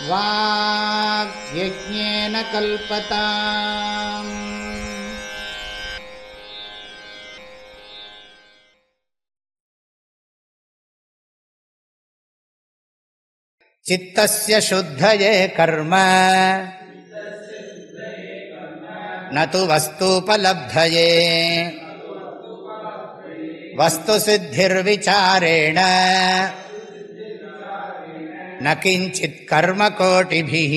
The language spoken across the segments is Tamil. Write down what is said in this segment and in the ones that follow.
வாக்யஜ்ஞேன கல்பதாம். சித்தஸ்ய சுத்தயே கர்ம நது வஸ்தூபலப்தயே வஸ்து சித்திர்விசாரேண ந கிஞ்சித் கர்ம கோடிபிஹ.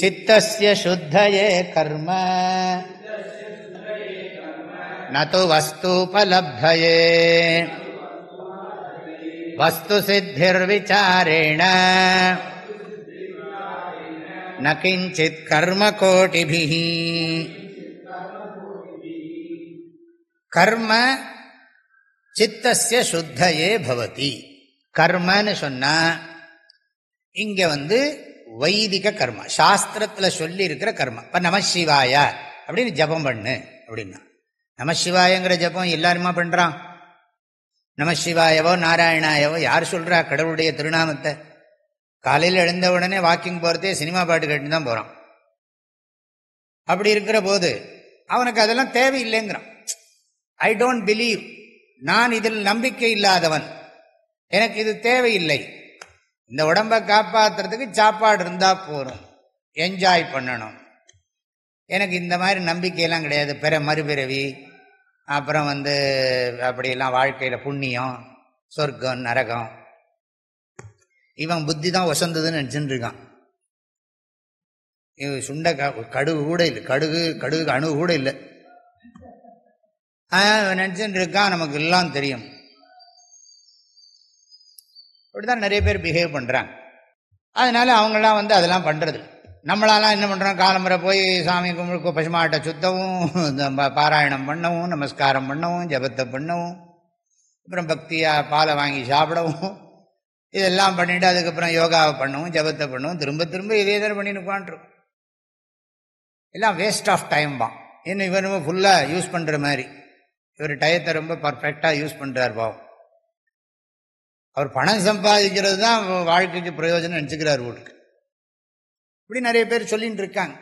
சித்தஸ்ய சுத்தயே கர்ம நது வஸ்தூபலப்தயே வஸ்து சித்திர்விசாரேண ந கிஞ்சித் கர்ம கோடிபிஹ. கர்ம சித்தஸ்ய சுத்தயே பவதி. கர்மன்னு சொன்னா இங்க வைதிக கர்மா, சாஸ்திரத்துல சொல்லி இருக்கிற கர்மா. இப்ப நமசிவாய அப்படின்னு ஜபம் பண்ணு அப்படின்னா, நமசிவாயங்கிற ஜபம் எல்லாருமா பண்றான்? நமசிவாயவோ நாராயணாயவோ யார் சொல்றா கடவுளுடைய திருநாமத்தை? காலையில் எழுந்த உடனே வாக்கிங் போறதே சினிமா பாட்டு கேட்டு தான் போறான். அப்படி இருக்கிற போது அவனுக்கு அதெல்லாம் தேவையில்லைங்கிறான். ஐ டோன்ட் பிலீவ், நான் இதில் நம்பிக்கை இல்லாதவன், எனக்கு இது தேவையில்லை. இந்த உடம்பை காப்பாற்றுறதுக்கு சாப்பாடு இருந்தா போறோம், என்ஜாய் பண்ணணும், எனக்கு இந்த மாதிரி நம்பிக்கையெல்லாம் கிடையாது. மறுபிறவி, அப்புறம் அப்படியெல்லாம் வாழ்க்கையில் புண்ணியம், சொர்க்கம், நரகம், இவன் புத்தி தான் வசந்ததுன்னு நினச்சிட்டு இருக்கான். இவன் சுண்ட கடுகு கூட இல்லை, கடுகு அணு கூட இல்லை நினச்சிட்டு இருக்கான். நமக்கு எல்லாம் தெரியும். அப்படிதான் நிறைய பேர் பிஹேவ் பண்ணுறாங்க. அதனால அவங்களாம் அதெல்லாம் பண்ணுறது. நம்மளாலாம் என்ன பண்ணுறோம்? காலம்பரை போய் சாமி கும்பிட்டு பசுமாட்டை சுத்தவும், பாராயணம் பண்ணவும், நமஸ்காரம் பண்ணவும், ஜபத்தை பண்ணவும், அப்புறம் பக்தியாக பாலை வாங்கி சாப்பிடவும், இதெல்லாம் பண்ணிவிட்டு அதுக்கப்புறம் யோகாவை பண்ணவும், ஜபத்தை பண்ணவும், திரும்ப திரும்ப இதே தான் பண்ணிட்டு உட்காந்துருக்கும். எல்லாம் வேஸ்ட் ஆஃப் டைம் தான். இன்னும் இவர் ஃபுல்லாக யூஸ் பண்ணுற மாதிரி, இவர் டயத்தை ரொம்ப பர்ஃபெக்டாக யூஸ் பண்ணுறார். பாவம், அவர் பணம் சம்பாதிக்கிறது தான் வாழ்க்கைக்கு பிரயோஜனம் நினச்சிக்கிறார் வீட்டுக்கு. இப்படி நிறைய பேர் சொல்லிட்டு இருக்காங்க.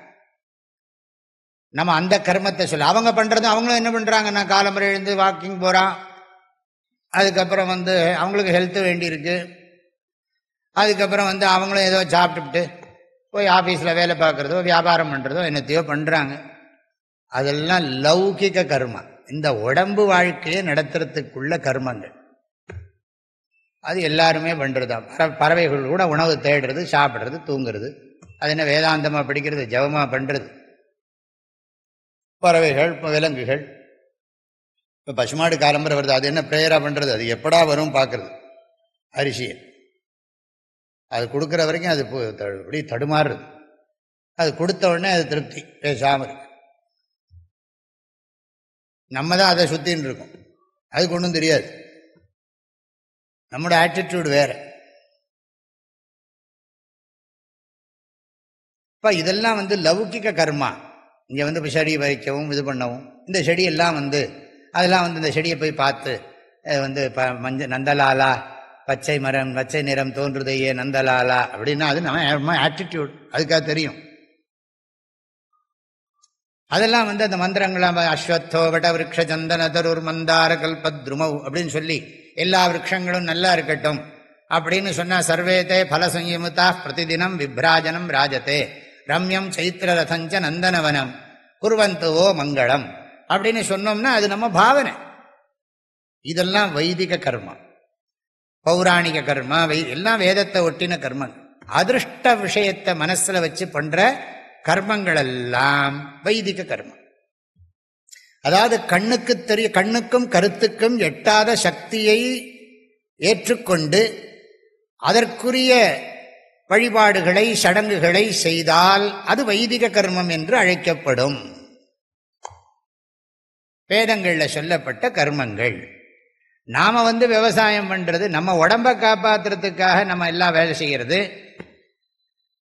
நம்ம அந்த கர்மத்தை சொல்ல, அவங்க பண்ணுறது, அவங்களும் என்ன பண்ணுறாங்கன்னா காலம்பரை எழுந்து வாக்கிங் போகிறான், அதுக்கப்புறம் அவங்களுக்கு ஹெல்த்து வேண்டியிருக்கு, அதுக்கப்புறம் அவங்களும் ஏதோ சாப்பிட்டுவிட்டு போய் ஆஃபீஸில் வேலை பார்க்குறதோ வியாபாரம் பண்ணுறதோ என்னத்தையோ பண்ணுறாங்க. அதெல்லாம் லௌகிக கர்மா, இந்த உடம்பு வாழ்க்கையை நடத்துறதுக்குள்ள கர்மங்கள். அது எல்லாருமே பண்ணுறது தான். பறவைகள் கூட உணவு தேடுறது, சாப்பிட்றது, தூங்குறது. அது என்ன வேதாந்தமாக படிக்கிறது, ஜபமாக பண்ணுறது. பறவைகள், விலங்குகள், இப்போ பசுமாடு காலம்பரை வருது, அது என்ன ப்ரேயராக பண்ணுறது? அது எப்படா வரும் பார்க்குறது. அரிசியை அது கொடுக்குற வரைக்கும் அது அப்படி தடுமாறுறது. அது கொடுத்த உடனே அது திருப்தி, பேசாமல் இருக்கு. நம்ம தான் அதை சுற்றின்னு இருக்கோம், அதுக்கு ஒன்றும் தெரியாது. நம்மளோட ஆட்டிடியூடு வேறு. இப்போ இதெல்லாம் லௌகிக கர்மா. இங்கே இப்போ செடி வைக்கவும் இது பண்ணவும், இந்த செடியெல்லாம் அதெல்லாம் இந்த செடியை போய் பார்த்து நந்தலாலா, பச்சை மரம், பச்சை நிறம் தோன்றுதையே நந்தலாலா அப்படின்னா அது நம்ம ஆட்டிடியூட், அதுக்காக தெரியும். அதெல்லாம் அந்த மந்திரங்களாம் அஸ்வத்தோ வட விரக்ஷ சந்தன தருர் மந்தார கல்பத்ருமவ் அப்படின்னு சொல்லி எல்லா விரக்ஷங்களும் நல்லா இருக்கட்டும் அப்படின்னு சொன்னா, சர்வேதே பலசம்யமுதா பிரதிதினம் விப்ராஜனம் ராஜதே ரம்யம் சைத்திர ரதஞ்ச நந்தனவனம் குர்வந்துவோ மங்களம் அப்படின்னு சொன்னோம்னா அது நம்ம பாவனை. இதெல்லாம் வைதிக கர்மா, பௌராணிக கர்மா, எல்லாம் வேதத்தை ஒட்டின கர்மங்கள். அதிருஷ்ட விஷயத்தை மனசுல வச்சு பண்ற கர்மங்கள் எல்லாம் வைதிக கர்மம். அதாவது கண்ணுக்கும் கருத்துக்கும் எட்டாத சக்தியை ஏற்றுக்கொண்டு அதற்குரிய வழிபாடுகளை, சடங்குகளை செய்தால் அது வைதிக கர்மம் என்று அழைக்கப்படும். வேதங்கள்ல சொல்லப்பட்ட கர்மங்கள். நாம விவசாயம் பண்றது, நம்ம உடம்பை காப்பாற்றுறதுக்காக நம்ம எல்லாம் வேலை செய்கிறது,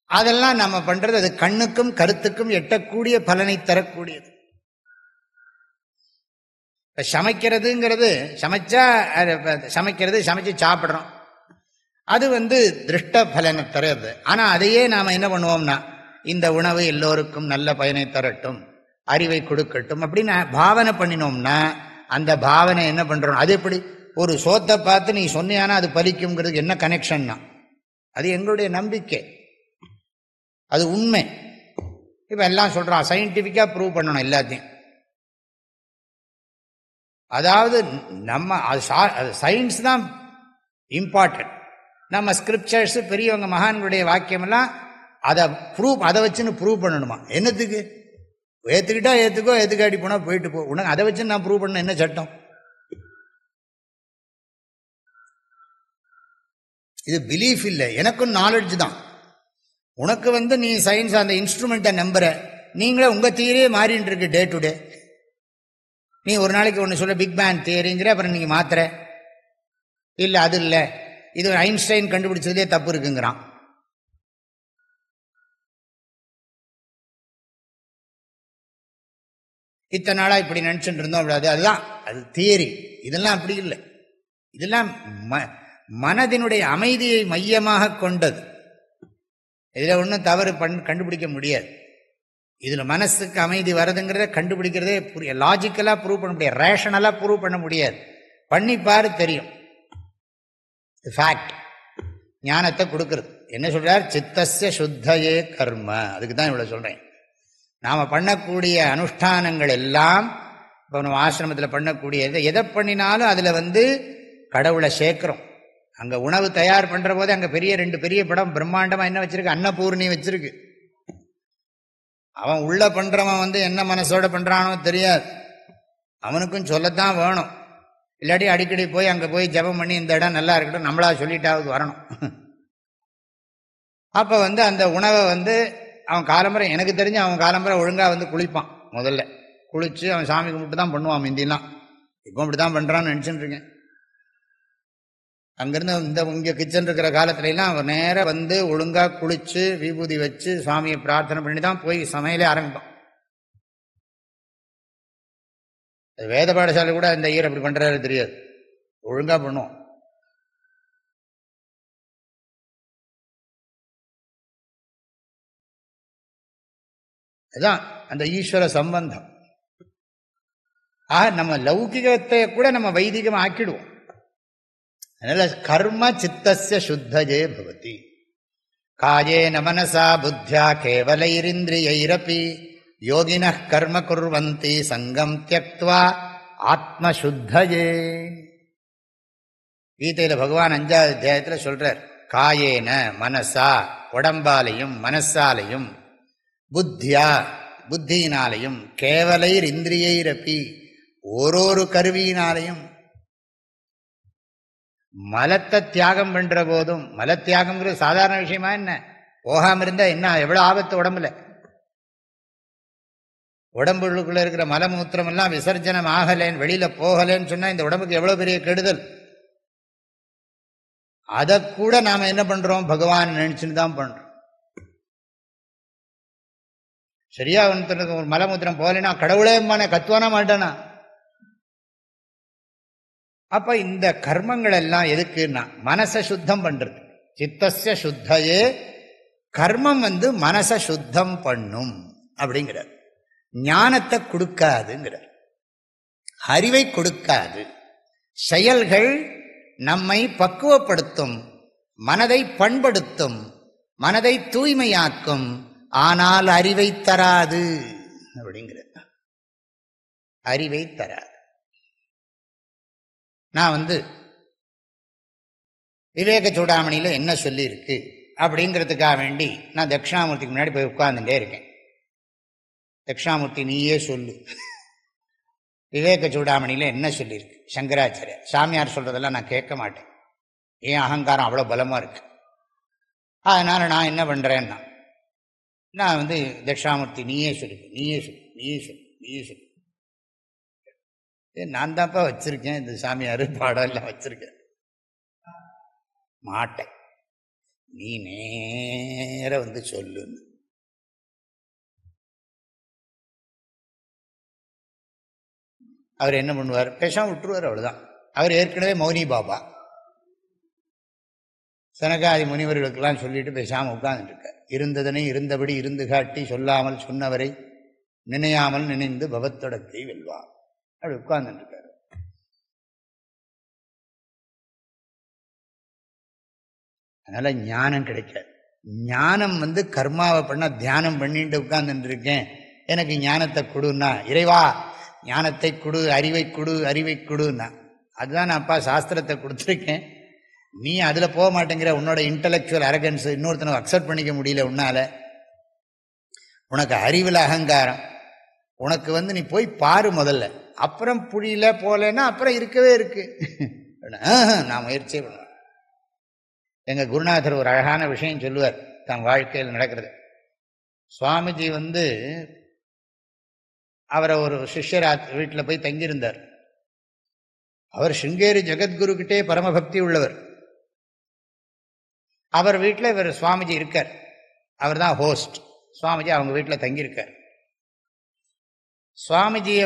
அதெல்லாம் நம்ம பண்றது அது கண்ணுக்கும் கருத்துக்கும் எட்டக்கூடிய பலனை தரக்கூடியது. இப்போ சமைக்கிறதுங்கிறது, சமைச்சு சாப்பிட்றோம், அது திருஷ்ட பலனை தருது. ஆனால் அதையே நாம் என்ன பண்ணுவோம்னா, இந்த உணவு எல்லோருக்கும் நல்ல பயனை தரட்டும், அறிவை கொடுக்கட்டும் அப்படின்னு பாவனை பண்ணினோம்னா, அந்த பாவனை என்ன பண்ணுறோம், அது எப்படி ஒரு சோத்தை பார்த்து நீ சொன்னியானா அது பலிக்குங்கிறதுக்கு என்ன கனெக்ஷன்னா, அது எங்களுடைய நம்பிக்கை, அது உண்மை. இப்போ எல்லாம் சொல்கிறான், சயின்டிஃபிக்காக ப்ரூவ் பண்ணணும் எல்லாத்தையும். அதாவது நம்ம அது சயின்ஸ் தான் இம்பார்ட்டன்ட். நம்ம ஸ்கிரிப்சர்ஸு பெரியவங்க மகான்களுடைய வாக்கியமெல்லாம் அதை வச்சுன்னு ப்ரூவ் பண்ணணுமா? என்னத்துக்கு? ஏற்றுக்கிட்டா ஏற்றுக்கோ, ஏற்றுக்காடி போனால் போயிட்டு போ. உனக்கு அதை வச்சு நான் ப்ரூவ் பண்ண என்ன சட்டம்? இது பிலீஃப் இல்லை, எனக்கும் நாலெட்ஜ் தான். உனக்கு நீ சயின்ஸ் அந்த இன்ஸ்ட்ருமெண்ட்டை நம்புற, நீங்களே உங்கள் தியரியே மாறின்னு இருக்கு டே டு டே. நீ ஒரு நாளைக்கு ஒன்று சொல்ல பிக் பேங் தியரிங்கிற, அப்புறம் நீங்கள் மாத்திர இல்லை அது இல்லை, இது ஐன்ஸ்டைன் கண்டுபிடிச்சதுலேயே தப்பு இருக்குங்கிறான். இத்தனை நாளாக இப்படி நினச்சிட்டு இருந்தோம், அப்படி அதுதான் அது தியரி. இதெல்லாம் அப்படி இல்லை, இதெல்லாம் மனதினுடைய அமைதியை மையமாக கொண்டது. இதில் ஒன்றும் தவறு கண்டுபிடிக்க முடியாது. இதில் மனசுக்கு அமைதி வருதுங்கிறத கண்டுபிடிக்கிறதே லாஜிக்கலாக ப்ரூவ் பண்ண முடியாது, ரேஷனலாக ப்ரூவ் பண்ண முடியாது. பண்ணிப்பாரு தெரியும். ஃபேக்ட் ஞானத்தை கொடுக்கறது. என்ன சொல்றார்? சித்தஸ்ய சுத்தயே கர்ம. அதுக்கு தான் இவ்வளோ சொல்கிறேன். நாம் பண்ணக்கூடிய அனுஷ்டானங்கள் எல்லாம், இப்போ நம்ம ஆசிரமத்தில் பண்ணக்கூடிய எதை பண்ணினாலும் அதில் கடவுளை சேர்க்கிறோம். அங்கே உணவு தயார் பண்ணுற போது அங்கே ரெண்டு பெரிய படம் பிரம்மாண்டமாக என்ன வச்சிருக்கு? அன்னபூர்ணி வச்சிருக்கு. அவன் உள்ள பண்ணுறவன் என்ன மனசோட பண்ணுறானோ தெரியாது, அவனுக்கும் சொல்லத்தான் வேணும். இல்லாட்டி அடிக்கடி போய் அங்கே போய் ஜபம் பண்ணி இந்த இடம் நல்லா இருக்கட்டும் நம்மளா சொல்லிட்டாவது வரணும். அப்போ அந்த உணவை அவன் காலம்பரை, எனக்கு தெரிஞ்சு அவன் காலம்பரை ஒழுங்காக குளிப்பான். முதல்ல குளித்து அவன் சாமி கும்பிட்டு தான் பண்ணுவான். முந்திலாம், இப்போ அப்படி தான் பண்ணுறான்னு நினச்சிட்டு இருக்கேன். அங்கேருந்து இங்கே கிச்சன் இருக்கிற காலத்துலலாம் அவன் நேராக ஒழுங்காக குளித்து விபூதி வச்சு சாமியை பிரார்த்தனை பண்ணி தான் போய் சமையலே ஆரம்பிப்பான். வேத பாடசாலை கூட இந்த ஈர் அப்படி பண்ணுறாரு தெரியாது, ஒழுங்காக பண்ணுவோம். அதுதான் அந்த ஈஸ்வர சம்பந்தம். நம்ம லௌகிகத்தை கூட நம்ம வைதிகம் ஆக்கிடுவோம். அதனால கர்ம சித்தஸ்ய சுத்தஜே பவதி. காயேன மனசா புத்தியா கேவலைரிந்திரியைரபி யோகினः கர்ம குர்வந்தி சங்கம் தியக்த்வா ஆத்மசுத்தஜே. கீதையில் பகவான் 5வது அத்தியாயத்தில் சொல்றார், காயேன மனசா, உடம்பாலையும் மனசாலையும், புத்தியா புத்தியினாலையும், கேவலைர் இந்திரியைரப்பி ஓரொரு கருவியினாலையும். மலத்தை தியாகம் பண்ற போதும், மல தியாகம்ங்கிறது சாதாரண விஷயமா என்ன? போகாம இருந்தா என்ன எவ்வளவு ஆபத்து உடம்புல. உடம்புக்குள்ள இருக்கிற மலமூத்திரம் எல்லாம் விசர்ஜனம் ஆகலேன்னு, வெளியில போகலேன்னு சொன்னா இந்த உடம்புக்கு எவ்வளவு பெரிய கெடுதல். அதை கூட நாம என்ன பண்றோம்? பகவான் நினைச்சுன்னு தான் பண்றோம். சரியா ஒருத்தருக்கு ஒரு மலமூத்திரம் போகலைன்னா கடவுளே கத்துவானா மாட்டானா? அப்ப இந்த கர்மங்கள் எல்லாம் எதுக்குன்னா மனசை சுத்தம் பண்றது. சித்தஸ்ய சுத்தையே கர்மம் மனசை சுத்தம் பண்ணும் அப்படிங்கிறார். ஞானத்தை கொடுக்காதுங்கிறார், அறிவை கொடுக்காது. செயல்கள் நம்மை பக்குவப்படுத்தும், மனதை பண்படுத்தும், மனதை தூய்மையாக்கும், ஆனால் அறிவை தராது அப்படிங்கிறார். அறிவை தராது. நான் விவேக சூடாமணியில் என்ன சொல்லியிருக்கு அப்படிங்கிறதுக்காக வேண்டி நான் தட்சிணாமூர்த்திக்கு முன்னாடி போய் உட்கார்ந்துட்டே இருக்கேன். தட்சிணாமூர்த்தி நீயே சொல்லு, விவேக சூடாமணியில் என்ன சொல்லியிருக்கு? சங்கராச்சாரியார் சாமியார் சொல்றதெல்லாம் நான் கேட்க மாட்டேன், ஏன் அகங்காரம் அவ்வளோ பலமாக இருக்கு. அதனால் நான் என்ன பண்ணுறேன்னா, நான் தட்சிணாமூர்த்தி நீயே சொல்லு, நீயே சொல்லு, நீயே சொல்லு, நீயே சொல்லு. நான் தான்ப்பா வச்சிருக்கேன் இந்த சாமியார் பாடம் எல்லாம் வச்சிருக்கேன். மாட்டேன், நீ நேர சொல்லுன்னு. அவர் என்ன பண்ணுவார்? பேசாம விட்டுருவார், அவ்வளவுதான். அவர் ஏற்கனவே மௌனி பாபா. சனகாதி முனிவர்களுக்கெல்லாம் சொல்லிட்டு பேசாமல் உட்கார்ந்துட்டுருக்கார். இருந்ததனை இருந்தபடி இருந்து காட்டி சொல்லாமல் சொன்னவரை நினையாமல் நினைந்து பவத்தொடக்கை வெல்வார். அப்படி உட்கார்ந்துட்டுருக்கார். அதனால ஞானம் கிடைக்காது. ஞானம் கர்மாவை பண்ண தியானம் பண்ணிட்டு உட்கார்ந்துட்டு இருக்கேன், எனக்கு ஞானத்தை கொடுன்னா, இறைவா ஞானத்தை கொடு, அறிவை கொடு, அறிவை கொடுன்னா. அதுதான் நான் அப்பா சாஸ்திரத்தை கொடுத்துருக்கேன், நீ அதில் போக மாட்டேங்கிற. உன்னோட இன்டலெக்சுவல் அரகன்ஸ் இன்னொருத்தனை அக்செப்ட் பண்ணிக்க முடியல உன்னால. உனக்கு அறிவில் அகங்காரம். உனக்கு நீ போய் பாரு முதல்ல, அப்புறம் புரியல போலன்னா அப்புறம் இருக்கவே இருக்கு. நான் முயற்சியே பண்ணுவேன். எங்கள் குருநாதர் ஒரு அழகான விஷயம் சொல்லுவார் தன் வாழ்க்கையில் நடக்கிறது. சுவாமிஜி அவரை ஒரு சிஷ்யரா வீட்டில் போய் தங்கியிருந்தார். அவர் சிருங்கேரி ஜெகத்குரு கிட்டே பரமபக்தி உள்ளவர். அவர் வீட்டில் இவர் சுவாமிஜி இருக்கார். அவர் தான் ஹோஸ்ட். சுவாமிஜி அவங்க வீட்டில் தங்கியிருக்கார். சுவாமிஜியை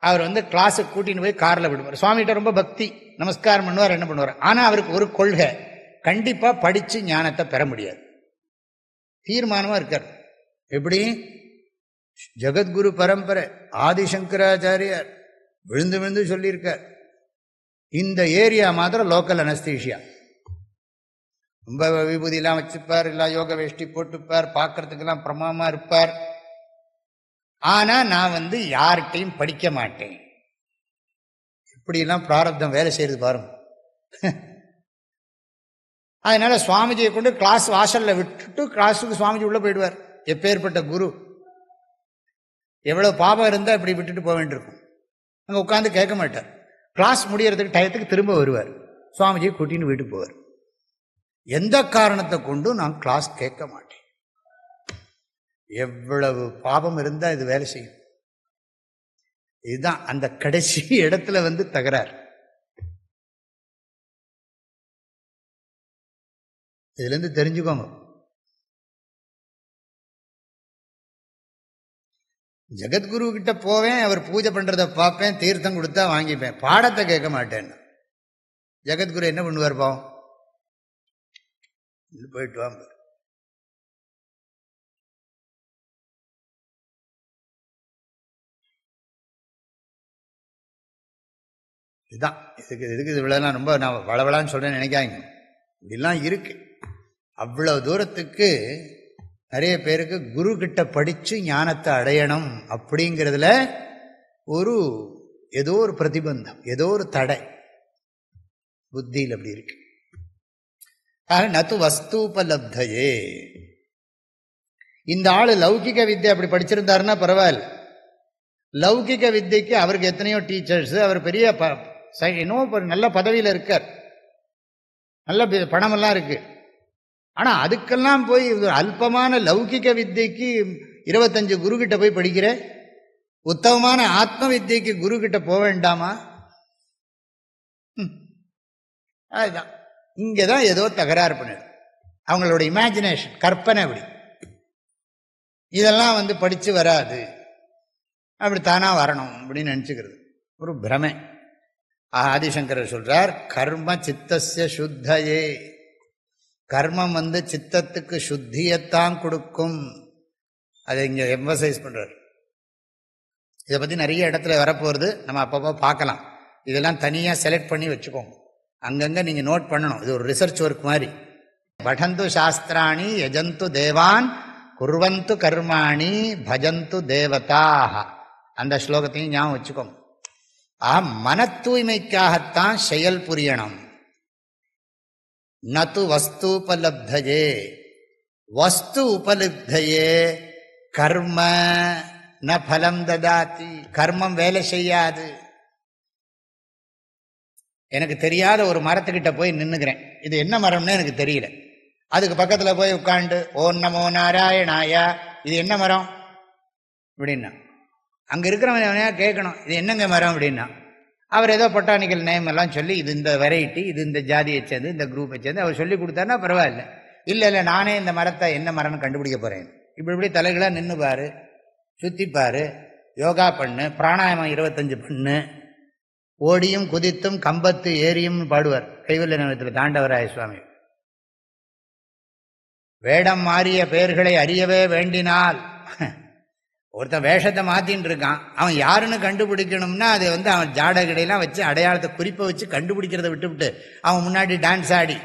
அவர் கிளாஸுக்கு கூட்டின்னு போய் காரில் விடுவார். சுவாமிகிட்ட ரொம்ப பக்தி, நமஸ்காரம் பண்ணுவார், என்ன பண்ணுவார். ஆனால் அவருக்கு ஒரு கொள்கை, கண்டிப்பாக படித்து ஞானத்தை பெற முடியாது. தீர்மானமாக இருக்கார். எப்படி? ஜெகத்குரு பரம்பரை ஆதிசங்கராச்சாரியார் விழுந்து விழுந்து சொல்லியிருக்கார். இந்த ஏரியா மாத்திரம் லோக்கல் அனஸ்தீஷியா. ரொம்ப விபூதியெல்லாம் வச்சுப்பார், எல்லாம் யோக வேஷ்டி போட்டுப்பார், பார்க்கறதுக்கெல்லாம் பிரமாமா இருப்பார். ஆனால் நான் யார்கிட்டையும் படிக்க மாட்டேன். இப்படியெல்லாம் பிராரப்தம் வேலை செய்யறது பாருங்க. அதனால சுவாமிஜியை கொண்டு கிளாஸ் வாசலில் விட்டுட்டு கிளாஸுக்கு சுவாமிஜி உள்ள போயிடுவார். எப்பேற்பட்ட குரு! எவ்வளவு பாபம் இருந்தால் இப்படி விட்டுட்டு போக வேண்டியிருக்கும். அங்கே உட்காந்து கேட்க மாட்டார். கிளாஸ் முடியறதுக்கு டயத்துக்கு திரும்ப வருவார். சுவாமிஜியை கூட்டின்னு வீட்டுக்கு போவார். எந்த காரணத்தை கொண்டும் நான் கிளாஸ் கேட்க மாட்டேன். எவ்வளவு பாபம் இருந்தால் இது வேலை செய்யும். இதுதான் அந்த கடைசி இடத்துல தகராறு. இதுல தெரிஞ்சுக்கோங்க. ஜெகத்குரு கிட்ட போவேன், அவர் பூஜை பண்றதை பார்ப்பேன், தீர்த்தம் கொடுத்தா வாங்கிப்பேன், பாடத்தை கேட்க மாட்டேன். ஜெகத்குரு என்ன பண்ணுவார்? பாவம், போயிட்டு வாங்க. இதுதான் இதுக்கு இவ்வளோலாம் ரொம்ப நான் வளவளான்னு சொல்கிறேன்னு நினைக்காங்க. இப்படிலாம் இருக்கு. அவ்வளோ தூரத்துக்கு நிறைய பேருக்கு குரு கிட்ட படித்து ஞானத்தை அடையணும் அப்படிங்கிறதுல ஏதோ ஒரு பிரதிபந்தம், ஏதோ ஒரு தடை புத்தியில் அப்படி இருக்கு. நது வஸ்தூபலப்தையே. இந்த ஆளு லௌகிக வித்தை அப்படி படிச்சிருந்தாருன்னா பரவாயில்ல. லௌகிக வித்தைக்கு அவருக்கு எத்தனையோ டீச்சர்ஸ், அவர் பெரிய இன்னும் நல்ல பதவியில் இருக்கார், நல்ல பணமெல்லாம் இருக்கு. ஆனா அதுக்கெல்லாம் போய் அல்பமான லௌகிக வித்தைக்கு 25 குரு கிட்ட போய் படிக்கிற, உத்தமமான ஆத்ம வித்தைக்கு குரு கிட்ட போக வேண்டாமா? அதுதான் இங்கதான் ஏதோ தகராறு பண்ணுது. அவங்களோட இமேஜினேஷன், கற்பனை அப்படி. இதெல்லாம் படிச்சு வராது, அப்படித்தானா வரணும் அப்படின்னு நினைச்சுக்கிறது ஒரு பிரமை. ஆதிசங்கரர் சொல்றார், கர்ம சித்தஸ்ய சுத்தையே. கர்மம் சித்தத்துக்கு சுத்தியத்தான் கொடுக்கும். அதை இங்க எம்பசைஸ் பண்றார். இதை பத்தி நிறைய இடத்துல வரப்போறது, நம்ம அப்பப்போ பார்க்கலாம். இதெல்லாம் தனியா செலக்ட் பண்ணி வச்சுக்கோங்க, அங்கங்க நீங்க நோட் பண்ணணும். இது ஒரு ரிசர்ச் ஒர்க் மாதிரி. படந்து சாஸ்திராணி யஜந்து தேவான் குர்வந்து கர்மாணி பஜந்து தேவதாக. அந்த ஸ்லோகத்தையும் ஞாபகம் வச்சுக்கோங்க. மன தூய்மைக்காகத்தான் செயல் புரியணும். நது வஸ்தூபலப்தையே. வஸ்து உபலப்தையே கர்ம ந பலம் ததாதி. கர்மம் வேலை செய்யாது. எனக்கு தெரியாத ஒரு மரத்துக்கிட்ட போய் நின்னுக்கிறேன், இது என்ன மரம்னு எனக்கு தெரியல. அதுக்கு பக்கத்தில் போய் உட்காந்து ஓம் நமோ நாராயணாயா, இது என்ன மரம் அப்படின்னா, அங்கே இருக்கிறவன் கேட்கணும், இது என்னங்க மரம் அப்படின்னா, அவர் ஏதோ பொட்டானிக்கல் நேம் எல்லாம் சொல்லி, இது இந்த வெரைட்டி, இது இந்த ஜாதியை சேர்ந்து, இந்த குரூப்பை சேர்ந்து அவர் சொல்லி கொடுத்தாருன்னா பரவாயில்ல. இல்லை நானே இந்த மரத்தை என்ன மரம்னு கண்டுபிடிக்க போகிறேன். இப்படி தலைகளாக நின்று பாரு, சுற்றிப்பாரு, யோகா பண்ணு, பிராணாயாமம் 25 பண்ணு, ஓடியும் குதித்தும் கம்பத்து ஏரியும் பாடுவார் கைவல்ய நிலையத்தில் தாண்டவராய சுவாமி. வேடம் மாறிய பெயர்களை அறியவே வேண்டினால், ஒருத்தன் வேஷத்தை மாத்தின்னு இருக்கான், அவன் யாருன்னு கண்டுபிடிக்கணும்னா அது அவன் ஜாடகடையெல்லாம் வச்சு அடையாளத்தை குறிப்பை வச்சு கண்டுபிடிக்கிறத விட்டுவிட்டு அவன் முன்னாடி டான்ஸ் ஆடி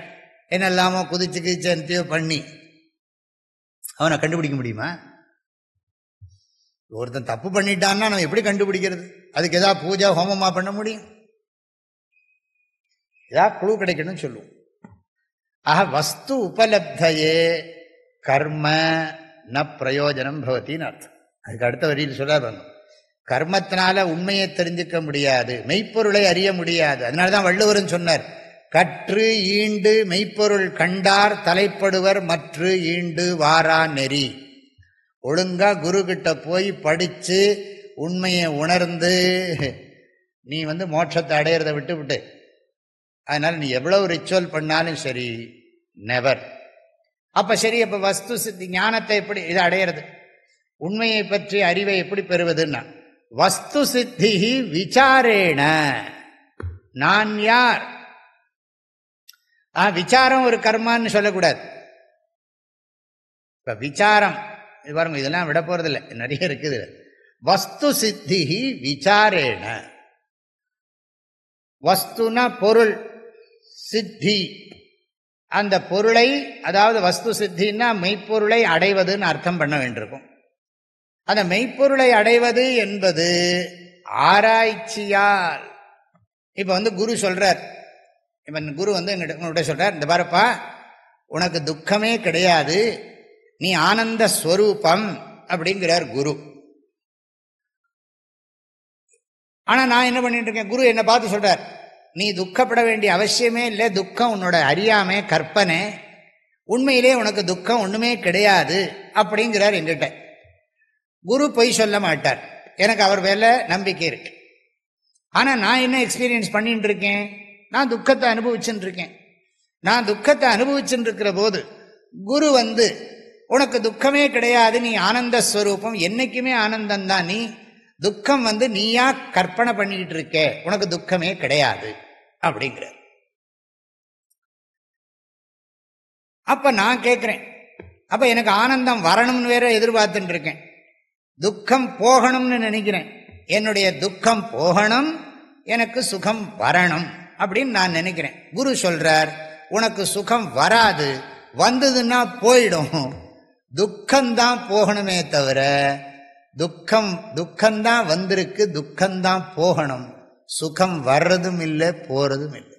என்னெல்லாமோ குதிச்சு கிதிச்சு எந்தையோ பண்ணி அவனை கண்டுபிடிக்க முடியுமா? ஒருத்தன் தப்பு பண்ணிட்டான்னா நம்ம எப்படி கண்டுபிடிக்கிறது? அதுக்கு ஏதாவது பூஜை ஹோமமா பண்ண முடியும்? ஏதாவது குழு கிடைக்கணும்னு சொல்லுவோம். ஆக வஸ்து உபலப்தையே கர்ம ந பிரயோஜனம் பவத்தின்னு அர்த்தம். அதுக்கு அடுத்த வரியில் சொல்ல, கர்மத்தினால உண்மையை தெரிஞ்சுக்க முடியாது, மெய்ப்பொருளை அறிய முடியாது. அதனாலதான் வள்ளுவரும் சொன்னார், கற்று ஈண்டு மெய்ப்பொருள் கண்டார் தலைப்படுவர் மற்று ஈண்டு வாரா நெறி. ஒழுங்கா குரு கிட்ட போய் படிச்சு உண்மையை உணர்ந்து நீ மோட்சத்தை அடையிறத விட்டு அதனால நீ எவ்வளவு ரிச்சுவல் பண்ணாலும் சரி, நெவர். அப்ப சரி, அப்ப வஸ்து சித்தி ஞானத்தை எப்படி இதை அடையிறது, உண்மையை பற்றி அறிவை எப்படி பெறுவதுன்னா, வஸ்து சித்தி விசாரேண. நான் யார்? விசாரம் ஒரு கர்மான்னு சொல்லக்கூடாது. இப்ப விசாரம் இது பாருங்க, இதெல்லாம் விட போறதில்லை, நிறைய இருக்குது. வஸ்து சித்தி விசாரேண. வஸ்துனா பொருள், சித்தி அந்த பொருளை, அதாவது வஸ்து சித்தின்னா மெய்ப்பொருளை அடைவதுன்னு அர்த்தம் பண்ண வேண்டியிருக்கும். அந்த மெய்ப்பொருளை அடைவது என்பது ஆராய்ச்சியால். இப்ப குரு சொல்றார், இப்ப குரு எங்கிட்ட சொல்றார், இந்த பாருப்பா உனக்கு துக்கமே கிடையாது, நீ ஆனந்த ஸ்வரூபம் அப்படிங்கிறார் குரு. ஆனா நான் என்ன பண்ணிட்டு இருக்கேன், குரு என்னை பார்த்து சொல்றார், நீ துக்கப்பட வேண்டிய அவசியமே இல்லை, துக்கம் உன்னோட அறியாமை கற்பனை, உண்மையிலே உனக்கு துக்கம் ஒண்ணுமே கிடையாது அப்படிங்கிறார் என்கிட்ட. குரு பொய் சொல்ல மாட்டார், எனக்கு அவர் மேல நம்பிக்கை இருக்கு. ஆனா நான் என்ன எக்ஸ்பீரியன்ஸ் பண்ணிட்டு இருக்கேன், நான் துக்கத்தை அனுபவிச்சுட்டு இருக்கேன். நான் துக்கத்தை அனுபவிச்சுட்டு இருக்கிற போது குரு உனக்கு துக்கமே கிடையாது, நீ ஆனந்த ஸ்வரூபம், என்னைக்குமே ஆனந்தம்தான், நீ துக்கம் நீயா கற்பனை பண்ணிக்கிட்டு இருக்க, உனக்கு துக்கமே கிடையாது அப்படிங்கிற. அப்ப நான் கேட்கிறேன், அப்ப எனக்கு ஆனந்தம் வரணும்னு வேற எதிர்பார்த்துட்டு இருக்கேன், துக்கம் போகணும்னு நினைக்கிறேன், என்னுடைய துக்கம் போகணும், எனக்கு சுகம் வரணும் அப்படின்னு நான் நினைக்கிறேன். குரு சொல்றார், உனக்கு சுகம் வராது, வந்ததுன்னா போயிடும், துக்கம்தான் போகணுமே தவிர, துக்கம்தான் வந்திருக்கு, துக்கம்தான் போகணும், சுகம் வர்றதும் இல்லை போறதும் இல்லை.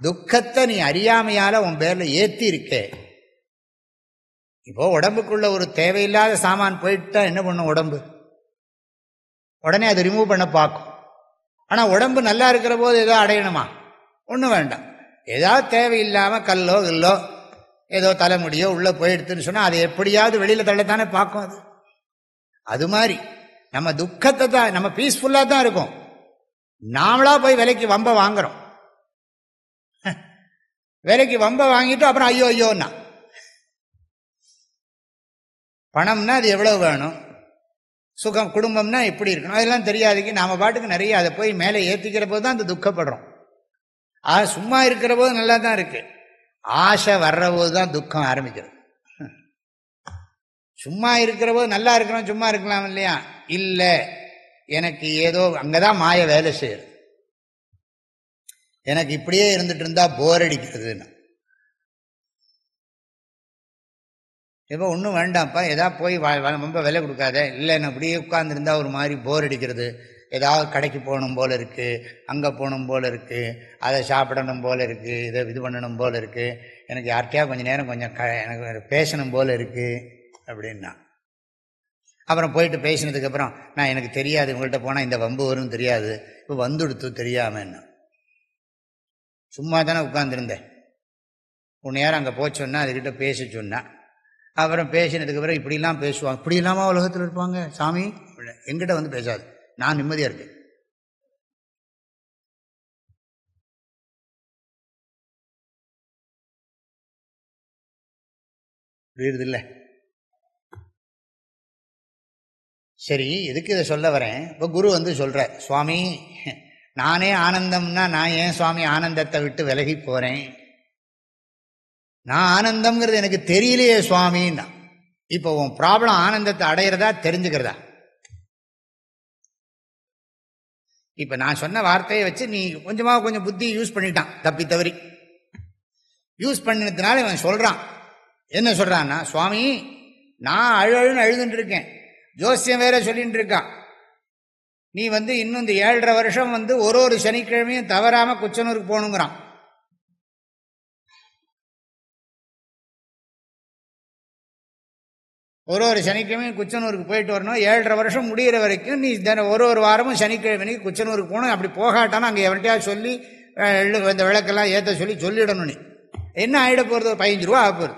துக்கத்தை நீ அறியாமையால உன் பேர்ல ஏத்தி இருக்கே. இப்போ உடம்புக்குள்ள ஒரு தேவையில்லாத சாமான் போயிட்டா என்ன பண்ணும் உடம்பு, உடனே அதை ரிமூவ் பண்ண பார்க்கும். ஆனா உடம்பு நல்லா இருக்கிற போது ஏதோ அடையணுமா, ஒன்றும் வேண்டாம். ஏதாவது தேவையில்லாம கல்லோ இல்லோ ஏதோ தலைமுடியோ உள்ள போயிடுதுன்னு சொன்னா அதை எப்படியாவது வெளியில தள்ளத்தானே பார்க்கும். அது மாதிரி நம்ம துக்கத்தை தான், நம்ம பீஸ்ஃபுல்லா தான் இருக்கும், நாமளா போய் விலைக்கு வம்ப வாங்குறோம். விலைக்கு வம்ப வாங்கிட்டு அப்புறம் ஐயோ ஐயோன்னா, பணம்னா அது எவ்வளவு வேணும், சுகம் குடும்பம்னா எப்படி இருக்கணும், அதெல்லாம் தெரியாதுக்கு நாம பாட்டுக்கு நிறைய அதை போய் மேலே ஏற்றிக்கிற போது தான் அந்த துக்கப்படுறோம். சும்மா இருக்கிற போது நல்லா தான் இருக்கு, ஆசை வர்ற போது தான் துக்கம் ஆரம்பிக்கிறது. சும்மா இருக்கிற போது நல்லா இருக்கிறோம், சும்மா இருக்கலாம் இல்லையா, இல்லை எனக்கு ஏதோ அங்கதான் மாய வேலை செய்யுது, எனக்கு இப்படியே இருந்துட்டு இருந்தா போர் அடிக்கிறதுன்னு. இப்போ ஒன்றும் வேண்டாம்ப்பா, ஏதாவது போய் ரொம்ப விலை கொடுக்காத, இல்லை நான் அப்படியே உட்கார்ந்துருந்தா ஒரு மாதிரி போர் அடிக்கிறது, ஏதாவது கடைக்கு போகணும் போல இருக்கு, அங்கே போகணும் போல இருக்கு, அதை சாப்பிடணும் போல இருக்கு, இதை இது பண்ணணும் போல இருக்கு, எனக்கு யார்கிட்டயா கொஞ்சம் நேரம் கொஞ்சம் எனக்கு பேசணும் போல இருக்கு அப்படின்னா, அப்புறம் போயிட்டு பேசினதுக்கப்புறம் நான் எனக்கு தெரியாது, உங்கள்கிட்ட போனால் இந்த வம்பு வரும் தெரியாது, இப்போ வந்துடுத்து தெரியாம என்ன, சும்மா தானே உட்காந்துருந்தேன், உன்னை யாரும் அங்கே போய் சொன்னா அதுக்கிட்ட பேச சொன்னா, அப்புறம் பேசினதுக்கு அப்புறம் இப்படிலாம் பேசுவாங்க, இப்படி இல்லாம உலகத்தில் இருப்பாங்க சாமி, எங்கிட்ட பேசாது, நான் நிம்மதியா இருக்கேன். புரியுது இல்லை? சரி, எதுக்கு இதை சொல்ல வரேன், இப்போ குரு சொல்ற, சுவாமி நானே ஆனந்தம்னா நான் ஏன் சுவாமி ஆனந்தத்தை விட்டு விலகி போகிறேன்? நான் ஆனந்தம்ங்கிறது எனக்கு தெரியலையே சுவாமின்னா. இப்போ உன் ப்ராப்ளம் ஆனந்தத்தை அடையிறதா தெரிஞ்சுக்கிறதா? இப்போ நான் சொன்ன வார்த்தையை வச்சு நீ கொஞ்சம் புத்தி யூஸ் பண்ணிட்டான், தப்பி தவறி யூஸ் பண்ணினதுனால இவன் சொல்கிறான். என்ன சொல்கிறான்னா, சுவாமி நான் அழுன்னு அழுதுன்னு இருக்கேன், ஜோசியம் வேற சொல்லிட்டு இருக்கான், நீ இன்னும் இந்த 7.5 வருஷம் ஒரு சனிக்கிழமையும் தவறாமல் குச்சனூருக்கு போகணுங்கிறான். ஒரு சனிக்கிழமையும் குச்சனூருக்கு போயிட்டு வரணும். 7.5 வருஷம் முடிகிற வரைக்கும் நீ ஒரு வாரமும் சனிக்கிழமைக்கு குச்சனூருக்கு போகணும். அப்படி போகாட்டானா அங்கே எவர்கிட்டயா சொல்லி இந்த விளக்கெல்லாம் ஏற்ற சொல்லிடணும். நீ என்ன ஆகிட போகிறது? 15 ரூபா ஆக போகுது,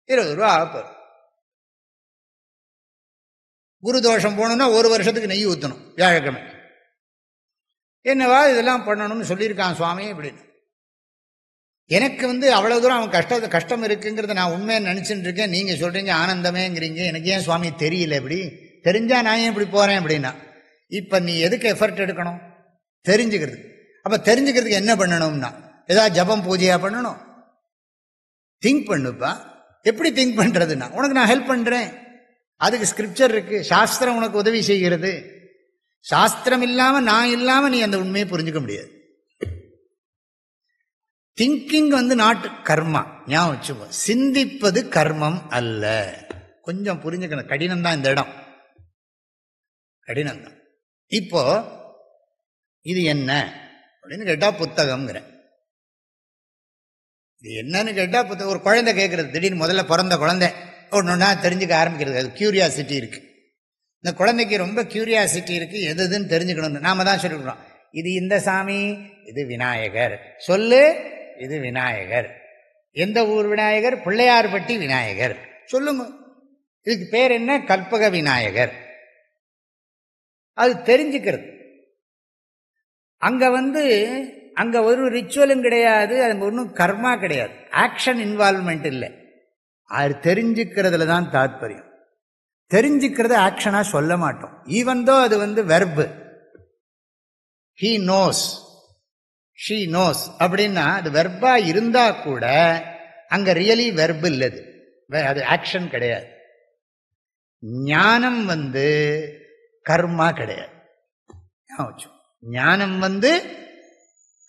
20 ரூபா ஆக போகுது. குரு தோஷம் போகணுன்னா 1 வருஷத்துக்கு நெய் ஊற்றணும் வியாழக்கிழமை. என்னவா இதெல்லாம் பண்ணணும்னு சொல்லியிருக்கான் சுவாமி அப்படின்னு. எனக்கு அவ்வளோ தூரம் அவன் கஷ்டம் இருக்குங்கிறத நான் உண்மையை நினச்சிட்டு இருக்கேன். நீங்கள் சொல்கிறீங்க ஆனந்தமேங்கிறீங்க, எனக்கு ஏன் சுவாமி தெரியல? இப்படி தெரிஞ்சால் நான் ஏன் இப்படி போகிறேன் அப்படின்னா, இப்போ நீ எதுக்கு எஃபர்ட் எடுக்கணும்? தெரிஞ்சுக்கிறது. அப்போ தெரிஞ்சுக்கிறதுக்கு என்ன பண்ணணும்னா, ஏதாவது ஜபம் பூஜையாக பண்ணணும்? திங்க் பண்ணுப்பா. எப்படி திங்க் பண்ணுறதுன்னா, உனக்கு நான் ஹெல்ப் பண்ணுறேன். அதுக்கு ஸ்கிரிப்சர் இருக்கு, சாஸ்திரம் உனக்கு உதவி செய்கிறது. சாஸ்திரம் இல்லாமல் நான் இல்லாமல் நீ அந்த உண்மையை புரிஞ்சுக்க முடியாது. திங்கிங் நாட் கர்மா, ஞாபகம் வச்சுக்கோ. சிந்திப்பது கர்மம் அல்ல. கொஞ்சம் புரிஞ்சுக்கணும். கடினம் தான் இந்த இடம், கடினம் தான். இப்போ இது என்ன அப்படின்னு கேட்டா புத்தகம்ங்கிறேன். இது என்னன்னு கேட்டா புத்தகம். ஒரு குழந்தை கேட்கறது, திடீர்னு முதல்ல பிறந்த குழந்தை ஒன்றுன்னா தெரிஞ்சுக்க ஆரம்பிக்கிறது. அது கியூரியாசிட்டி இருக்கு. இந்த குழந்தைக்கு ரொம்ப கியூரியாசிட்டி இருக்கு, எதுன்னு தெரிஞ்சுக்கணும்னு. நாம தான் சொல்லிவிடுறோம், இது இந்த சாமி, இது விநாயகர், சொல்லு இது விநாயகர். எந்த ஊர் விநாயகர்? பிள்ளையார்பட்டி விநாயகர். சொல்லுங்க, இதுக்கு பேர் என்ன? கல்பக விநாயகர். அது தெரிஞ்சுக்கிறது. அங்க ஒரு ரிச்சுவலும் கிடையாது, அங்க ஒன்றும் கர்மா கிடையாது, ஆக்ஷன் இன்வால்வ்மெண்ட் இல்லை. அது தெரிஞ்சுக்கிறதுல தான் தாத்பரியம். தெரிஞ்சுக்கிறது ஆக்ஷனா சொல்ல மாட்டோம். ஈவன் தோ அது verb. He knows, she nose அப்படின்னா அது வெர்பா இருந்தா கூட அங்க ரியலி வெர்பு இல்லது, அது ஆக்ஷன் கிடையாது. ஞானம் கர்மா கிடையாது. ஞானம்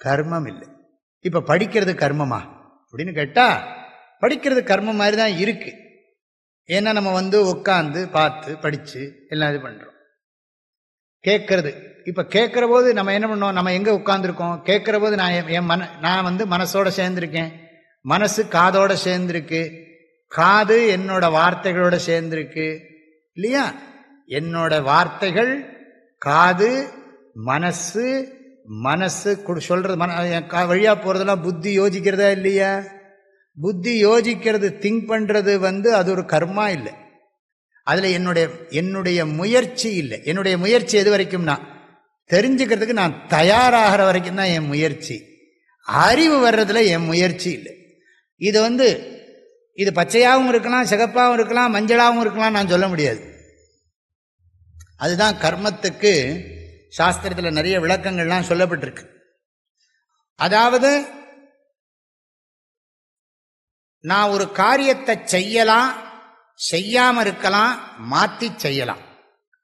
கர்மம் இல்லை. இப்ப படிக்கிறது கர்மமா அப்படின்னு கேட்டா, படிக்கிறது கர்மம் மாதிரி தான் இருக்கு. ஏன்னா நம்ம உட்காந்து பார்த்து படிச்சு எல்லாம் இது பண்றோம். கேட்கறது, இப்ப கேட்கிற போது நம்ம என்ன பண்ணோம்? நம்ம எங்க உட்கார்ந்துருக்கோம்? கேட்கிற போது நான் மனசோட சேர்ந்திருக்கேன், மனசு காதோட சேர்ந்திருக்கு, காது என்னோட வார்த்தைகளோட சேர்ந்திருக்கு இல்லையா? என்னோட வார்த்தைகள், காது, மனசு, மனசு சொல்றது வழியா போறதெல்லாம் புத்தி யோசிக்கிறதா இல்லையா? புத்தி யோசிக்கிறது, திங்க் பண்றது அது ஒரு கர்மா இல்லை. அதுல என்னுடைய முயற்சி இல்லை. என்னுடைய முயற்சி எது வரைக்கும்னா, தெரிஞ்சுக்கிறதுக்கு நான் தயாராகிற வரைக்கும் தான் என் முயற்சி. அறிவு வர்றதுல என் முயற்சி இல்லை. இது இது பச்சையாகவும் இருக்கலாம், சிகப்பாகவும் இருக்கலாம், மஞ்சளாகவும் இருக்கலாம், நான் சொல்ல முடியாது. அதுதான் கர்மத்துக்கு சாஸ்திரத்தில் நிறைய விளக்கங்கள்லாம் சொல்லப்பட்டிருக்கு. அதாவது நான் ஒரு காரியத்தை செய்யலாம், செய்யாம இருக்கலாம், மாற்றி செய்யலாம்.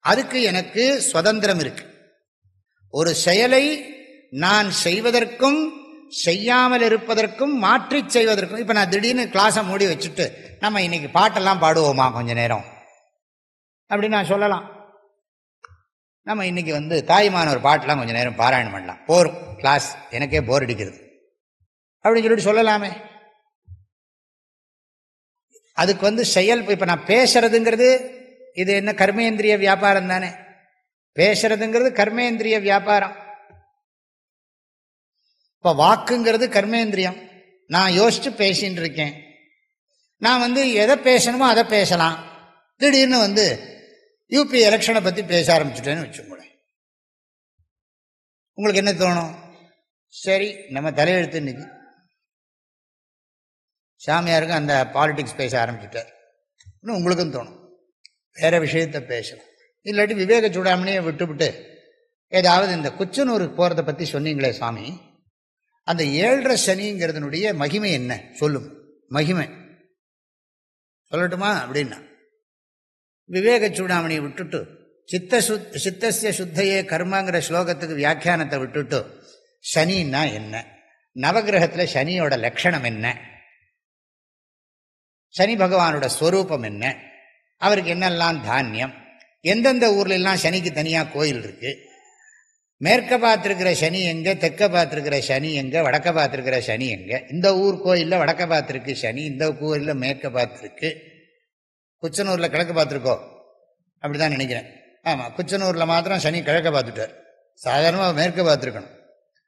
அதுக்கு எனக்கு சுதந்திரம் இருக்கு. ஒரு செயலை நான் செய்வதற்கும் செய்யாமல் இருப்பதற்கும் மாற்றி செய்வதற்கும். இப்ப நான் திடீர்னு கிளாஸை மூடி வச்சுட்டு நம்ம இன்னைக்கு பாட்டெல்லாம் பாடுவோமா கொஞ்ச நேரம் அப்படின்னு நான் சொல்லலாம். நம்ம இன்னைக்கு தாய்மானவர் பாட்டெல்லாம் கொஞ்ச நேரம் பாராயணம் பண்ணலாம், போரும் கிளாஸ், எனக்கே போர் அடிக்கிறது அப்படின்னு சொல்லிட்டு சொல்லலாமே. அதுக்கு செயல். இப்ப நான் பேசுறதுங்கிறது இது என்ன? கர்மேந்திரிய வியாபாரம் தானே. பேசுறதுங்கிறது கர்மேந்திரிய வியாபாரம். இப்ப வாக்குங்கிறது கர்மேந்திரியம். நான் யோசிச்சு பேசின்னு இருக்கேன். நான் எதை பேசணுமோ அதை பேசலாம். திடீர்னு யூபி எலெக்ஷனை பத்தி பேச ஆரம்பிச்சுட்டேன்னு வச்சுக்கோங்க. உங்களுக்கு என்ன தோணும்? சரி, நம்ம தலையெழுத்து இன்னைக்கு சாமியாருக்கு அந்த பாலிடிக்ஸ் பேச ஆரம்பிச்சுட்டார் இன்னும் உங்களுக்கும் தோணும் வேற விஷயத்த பேசலாம். இல்லாட்டி விவேக சூடாமணியை விட்டுவிட்டு ஏதாவது இந்த குச்சனூருக்கு போகிறத பற்றி சொன்னீங்களே சுவாமி, அந்த 7.5 சனிங்கிறதுனுடைய மகிமை என்ன சொல்லும்? மகிமை சொல்லட்டுமா அப்படின்னா, விவேக சூடாமணியை விட்டுட்டு சித்தஸ்ய சுத்தையே கர்மாங்கிற ஸ்லோகத்துக்கு வியாக்கியானத்தை விட்டுட்டு சனின்னா என்ன, நவகிரகத்தில் சனியோட லட்சணம் என்ன, சனி பகவானோட ஸ்வரூபம் என்ன, அவருக்கு என்னெல்லாம் தானியம், எந்தெந்த ஊர்லெல்லாம் சனிக்கு தனியாக கோயில் இருக்கு, மேற்க பார்த்துருக்கிற சனி எங்கே, தெற்க பார்த்துருக்கிற சனி எங்கே, வடக்க பார்த்துருக்கிற சனி எங்கே, இந்த ஊர் கோயிலில் வடக்க பார்த்துருக்கு சனி, இந்த கோயிலில் மேற்க பார்த்துருக்கு. குச்சனூரில் கிழக்கு பார்த்துருக்கோ அப்படி தான் நினைக்கிறேன். ஆமாம், குச்சனூரில் மாத்திரம் சனி கிழக்க பார்த்துட்டார். சாதாரணமாக மேற்க பார்த்துருக்கணும்.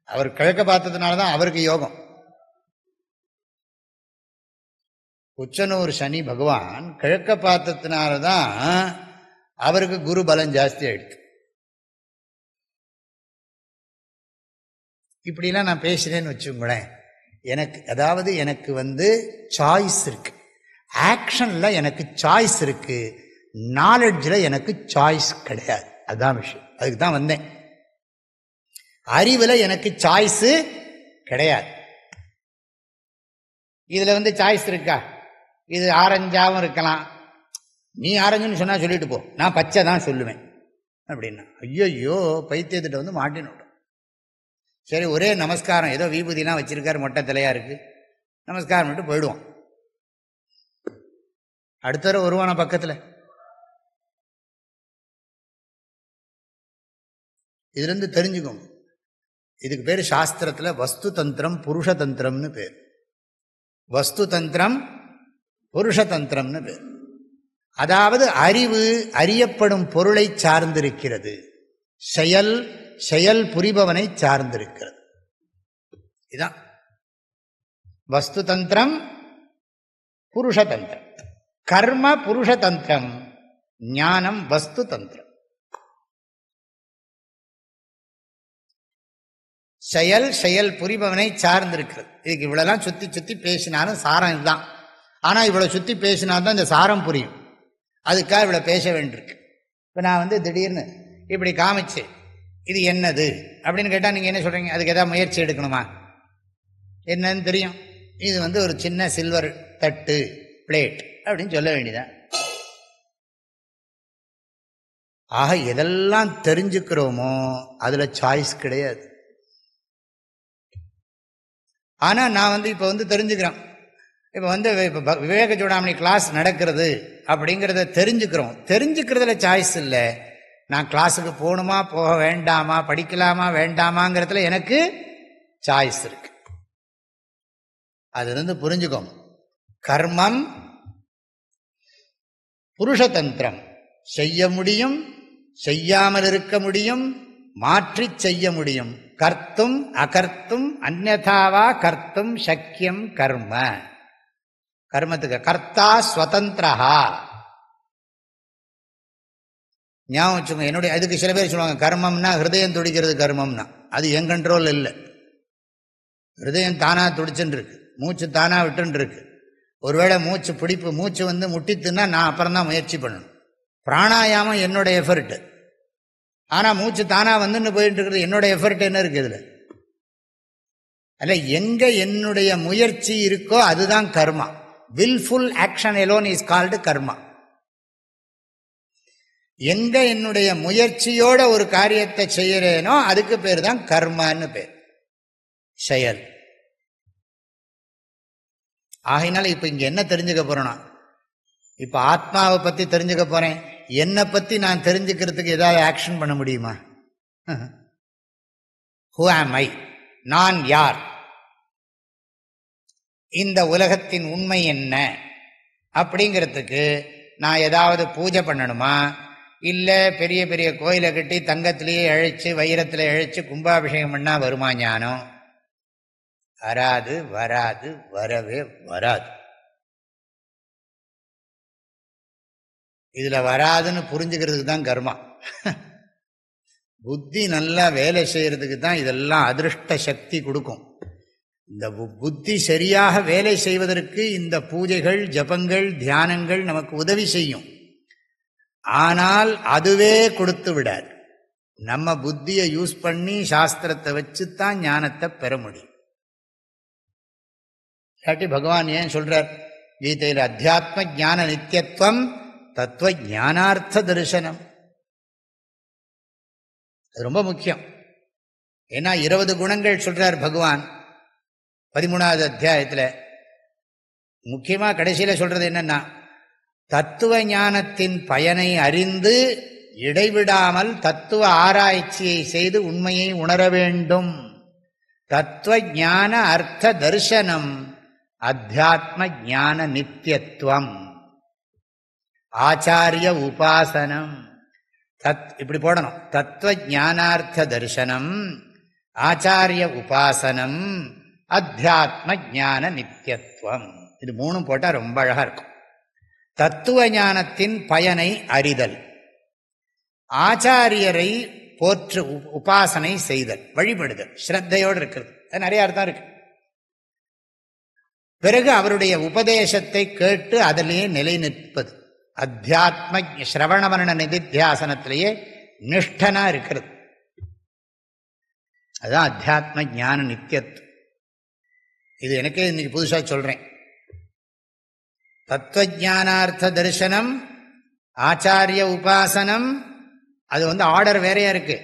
அவர் கிழக்க பார்த்ததுனால தான் அவருக்கு யோகம். குச்சனூர் சனி பகவான் கிழக்க பார்த்ததுனால தான் அவருக்கு குரு பலம் ஜாஸ்தி ஆயிடுச்சு. இப்படிலாம் நான் பேசுகிறேன்னு வச்சுங்களேன், எனக்கு சாய்ஸ் இருக்கு, ஆக்ஷனில் எனக்கு சாய்ஸ் இருக்கு, நாலெட்ஜில் எனக்கு சாய்ஸ் கிடையாது. அதுதான் விஷயம். அதுக்கு தான் வந்தேன். அறிவில் எனக்கு சாய்ஸு கிடையாது. இதில் சாய்ஸ் இருக்கா? இது ஆரஞ்சாகவும் இருக்கலாம். நீ ஆரஞ்சுன்னு சொன்னால் சொல்லிட்டு போ, நான் பச்சை தான் சொல்லுவேன் அப்படின்னா, ஐயோ பைத்தியத்திட்ட மாட்டினோம். சரி, ஒரே நமஸ்காரம், ஏதோ விபூதிலாம் வச்சிருக்காரு, மொட்டை தலையா இருக்கு, நமஸ்காரம் பண்ணிட்டு போயிடுவோம். அடுத்த தடவை வருவான பக்கத்தில். இதுலேருந்து தெரிஞ்சுக்கோங்க, இதுக்கு பேர் சாஸ்திரத்தில் வஸ்து தந்திரம் புருஷ தந்திரம்னு பேர். வஸ்து தந்திரம் புருஷ தந்திரம்னு பேர். அதாவது அறிவு அறியப்படும் பொருளை சார்ந்திருக்கிறது, செயல் புரிபவனை சார்ந்திருக்கிறது. இதுதான் வஸ்து தந்திரம் புருஷ தந்திரம். கர்ம புருஷ தந்திரம், ஞானம் வஸ்து தந்திரம். செயல் புரிபவனை சார்ந்திருக்கிறது. இதுக்கு இவ்வளவுலாம் சுத்தி சுத்தி பேசினாலும் சாரம் இதுதான். ஆனா இவ்வளவு சுத்தி பேசினால்தான் இந்த சாரம் புரியும். அதுக்காக இவ்வளவு பேச வேண்டியிருக்கு. இப்ப நான் திடீர்னு இப்படி காமிச்சு இது என்னது அப்படின்னு கேட்டா நீங்க என்ன சொல்றீங்க? அதுக்கு ஏதாவது முயற்சி எடுக்கணுமா? என்னன்னு தெரியும். இது ஒரு சின்ன சில்வர் தட்டு, பிளேட் அப்படின்னு சொல்ல வேண்டியதான். ஆக எதெல்லாம் தெரிஞ்சுக்கிறோமோ அதுல சாய்ஸ் கிடையாது. ஆனா நான் இப்ப தெரிஞ்சுக்கிறேன். இப்ப விவேக சூடாமணி கிளாஸ் நடக்கிறது அப்படிங்கிறத தெரிஞ்சுக்கிறோம். தெரிஞ்சுக்கிறதுல சாய்ஸ் இல்லை. நான் கிளாஸுக்கு போகணுமா போக வேண்டாமா, படிக்கலாமா வேண்டாமாங்கிறதுல எனக்கு சாய்ஸ் இருக்கு. அது புரிஞ்சுக்கோங்க. கர்மம் புருஷதந்திரம், செய்ய முடியும், செய்யாமல் இருக்க முடியும், மாற்றி செய்ய முடியும். கர்த்தும் அகர்த்தும் அந்யதாவா கர்த்தும் சக்கியம் கர்ம. கர்மத்துக்கு கர்த்தா ஸ்வதந்திரஹா. ஞாபகம் வச்சுக்கோங்க. என்னுடைய அதுக்கு சில பேர் சொல்லுவாங்க கர்மம்னா ஹிருதயம் துடிக்கிறது கர்மம்னா. அது என் கண்ட்ரோல் இல்லை. ஹிருதயம் தானா துடிச்சுன்னு இருக்கு, மூச்சு தானா விட்டுன்னு இருக்கு. ஒருவேளை மூச்சு பிடிப்பு, மூச்சு முட்டித்துன்னா நான் அப்புறம் தான் முயற்சி பண்ணணும். பிராணாயாமம் என்னோட எஃபர்ட். ஆனா மூச்சு தானா போயிட்டு இருக்கிறது என்னோட எஃபர்ட் என்ன இருக்கு இதுல? அல்ல, எங்க என்னுடைய முயற்சி இருக்கோ அதுதான் karma. Willful action alone is called karma. எங்க என்னுடைய முயற்சியோட ஒரு காரியத்தை செய்யறேனோ அதுக்கு பேர் தான் கர்மான்னு பேர், செயல். ஆகையினால இப்ப இங்க என்ன தெரிஞ்சுக்க போறோம்னா, இப்ப ஆத்மாவை பத்தி தெரிஞ்சுக்க போறேன். என்னை பத்தி நான் தெரிஞ்சுக்கிறதுக்கு ஏதாவது ஆக்ஷன் பண்ண முடியுமா? ஹூ ஆம் ஐ, நான் யார், இந்த உலகத்தின் உண்மை என்ன அப்படிங்கிறதுக்கு நான் ஏதாவது பூஜை பண்ணணுமா? இல்லை பெரிய பெரிய கோயிலை கட்டி தங்கத்திலேயே இழைச்சி வைரத்தில் இழைச்சி கும்பாபிஷேகம் பண்ணால் வருமா ஞானம்? வராது, வராது, வரவே வராது. இதில் வராதுன்னு புரிஞ்சுக்கிறதுக்கு தான் கர்மா. புத்தி நல்லா வேலை செய்யறதுக்கு தான் இதெல்லாம் அதிருஷ்ட சக்தி கொடுக்கும். இந்த புத்தி சரியாக வேலை செய்வதற்கு இந்த பூஜைகள், ஜபங்கள், தியானங்கள் நமக்கு உதவி செய்யும். ஆனால் அதுவே கொடுத்து விடாது. நம்ம புத்தியை யூஸ் பண்ணி சாஸ்திரத்தை வச்சுத்தான் ஞானத்தை பெற முடியும். இல்லாட்டி பகவான் ஏன் சொல்றார் கீதையில் அத்தியாத்ம ஞான நித்தியத்துவம் தத்துவ ஞானார்த்த தரிசனம். அது ரொம்ப முக்கியம். ஏன்னா 20 குணங்கள் சொல்றார் பகவான் 13வது அத்தியாயத்தில். முக்கியமா கடைசியில் சொல்றது என்னன்னா, தத்துவ ஞானத்தின் பயனை அறிந்து இடைவிடாமல் தத்துவ ஆராய்ச்சியை செய்து உண்மையை உணர வேண்டும். தத்துவ ஞான அர்த்த தரிசனம் அத்தியாத்ம ஞான நித்தியத்துவம் ஆச்சாரிய உபாசனம். இப்படி போடணும். தத்துவ ஞானார்த்த தரிசனம் ஆச்சாரிய உபாசனம் அத்தியாத்ம ஞான நித்தியத்துவம். இது 3 போட்டால் ரொம்ப அழகா இருக்கும். தத்துவ ஞானத்தின் பயனை அறிதல், ஆச்சாரியரை போற்று உபாசனை செய்தல், வழிபடுதல், ஸ்ரத்தையோடு இருக்கிறது. அது நிறைய அர்த்தம் இருக்கு. பிறகு அவருடைய உபதேசத்தை கேட்டு அதிலேயே நிலை நிற்பது. அத்தியாத்ம ஸ்ரவணவர்ண நிதித்தியாசனத்திலேயே நிஷ்டனா இருக்கிறது. அதுதான் அத்தியாத்ம ஞான நித்தியத்துவம். இது எனக்கே இன்னைக்கு புதுசா சொல்றேன். தத்துவஞானார்த்த தரிசனம் ஆச்சாரிய உபாசனம். அது ஆர்டர் வேறையா இருக்கு.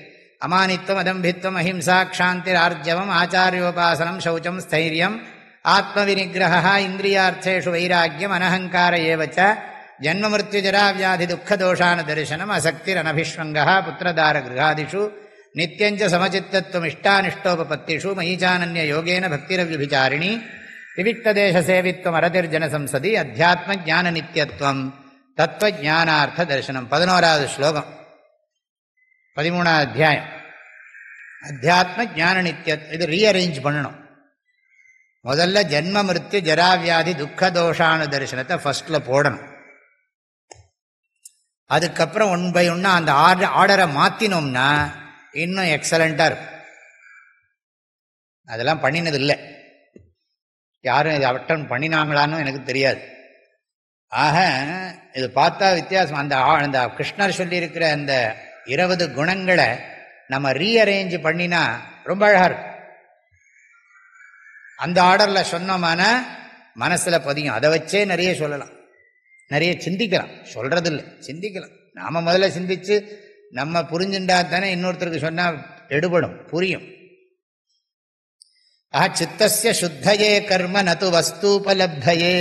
அமானித்துவம் அதம்பித்துவம் அஹிம்சா க்ஷாந்தி ஆர்ஜவம் ஆச்சாரியோபாசனம் சௌச்சம் ஸ்தைரியம் ஆத்ம விநிகிரஹ இந்திரியார்த்தேஷு வைராக்கியம் அனஹங்கார ஏவச்ச ஜன்ம மிருத்யு ஜரா வியாதி துக்க தோஷான தரிசனம் அசக்திர் அனபிஷ்வங்கா புத்திரதார கிருஹாதிஷு நித்யஞ்ச சமச்சித்தத்துவம் இஷ்டானிஷ்டோபத்திஷு மயீச்சானன்ய யோகேன பக்திரவிபிசாரிணி விவிக்ததேச சேவித்வம் அரதிர்ஜன சம்சதி அத்தியாத்ம ஞான நித்தியத்துவம் தத்துவ ஞானார்த்த தரிசனம். 11வது ஸ்லோகம் 13வது அத்தியாயம். அத்தியாத்ம ஞான நித்தியத்துவம். இது ரீஅரேஞ்ச் பண்ணணும். முதல்ல ஜென்ம மிருத்யு ஜராவியாதி துக்க தோஷானு தரிசனத்தை ஃபர்ஸ்ட்ல போடணும். அதுக்கப்புறம் 1 by 1 அந்த ஆர்டரை மாற்றினோம்னா இன்னும் எக்ஸலண்டா இருக்கும். அதெல்லாம் பண்ணினது இல்லை. யாரும் இதை அட்டன் பண்ணினாங்களான்னு எனக்கு தெரியாது. ஆக இது பார்த்தா வித்தியாசம். அந்த கிருஷ்ணர் சொல்லியிருக்கிற அந்த 20 குணங்களை நம்ம ரீஅரேஞ்ச் பண்ணினா ரொம்ப அழகா இருக்கும். அந்த ஆர்டர்ல சொன்னோமான மனசுல பதியும். அதை வச்சே நிறைய சொல்லலாம், நிறைய சிந்திக்கலாம். சொல்றது இல்லை, சிந்திக்கலாம். நாம முதல்ல சிந்திச்சு நம்ம புரிஞ்சுட்டா தானே இன்னொருத்தருக்கு சொன்னா எடுபடும், புரியும். சித்தஸ்ய சுத்தயே கர்ம நது வஸ்தூபலப்தயே.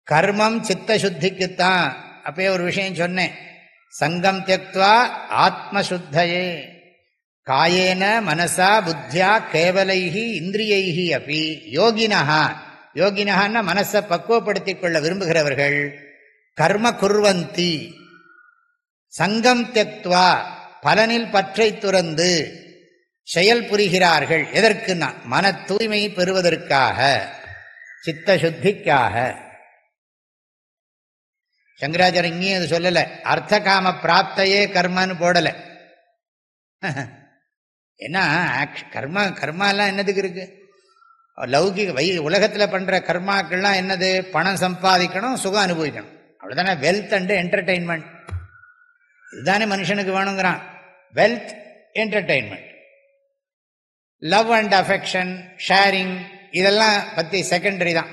கர்மம் சித்த சுத்திக்குத்தான். அப்பயே ஒரு விஷயம் சொன்னேன். சங்கம் தியக்த்வா ஆத்மசுத்தயே காயேன மனசா புத்தியா கேவலைஹி இந்திரியைஹி அப்படி யோகினஹா. யோகினஹான்னா மனசை பக்குவப்படுத்திக் கொள்ள விரும்புகிறவர்கள் கர்ம குர்வந்தி. சங்கம் தியக்த்வா பலனில் பற்றை துறந்து செயல் புரிகிறார்கள். எதற்குன்னா மன தூய்மை பெறுவதற்காக, சித்த சுத்திக்காக. சங்கராச்சாரியர் இங்கேயும் அது சொல்லலை. அர்த்த காம பிராப்தையே கர்மன்னு போடலை. ஏன்னா கர்மாலாம் என்னதுக்கு இருக்கு? லௌகிக உலகத்தில் பண்ற கர்மாக்கள்லாம் என்னது? பணம் சம்பாதிக்கணும், சுகம் அனுபவிக்கணும், அவ்வளோதானே. வெல்த் அண்ட் என்டர்டெயின்மெண்ட், இதுதானே மனுஷனுக்கு வேணுங்கிறான். Wealth, entertainment, love and affection, sharing, இதெல்லாம் பற்றி செகண்டரி தான்.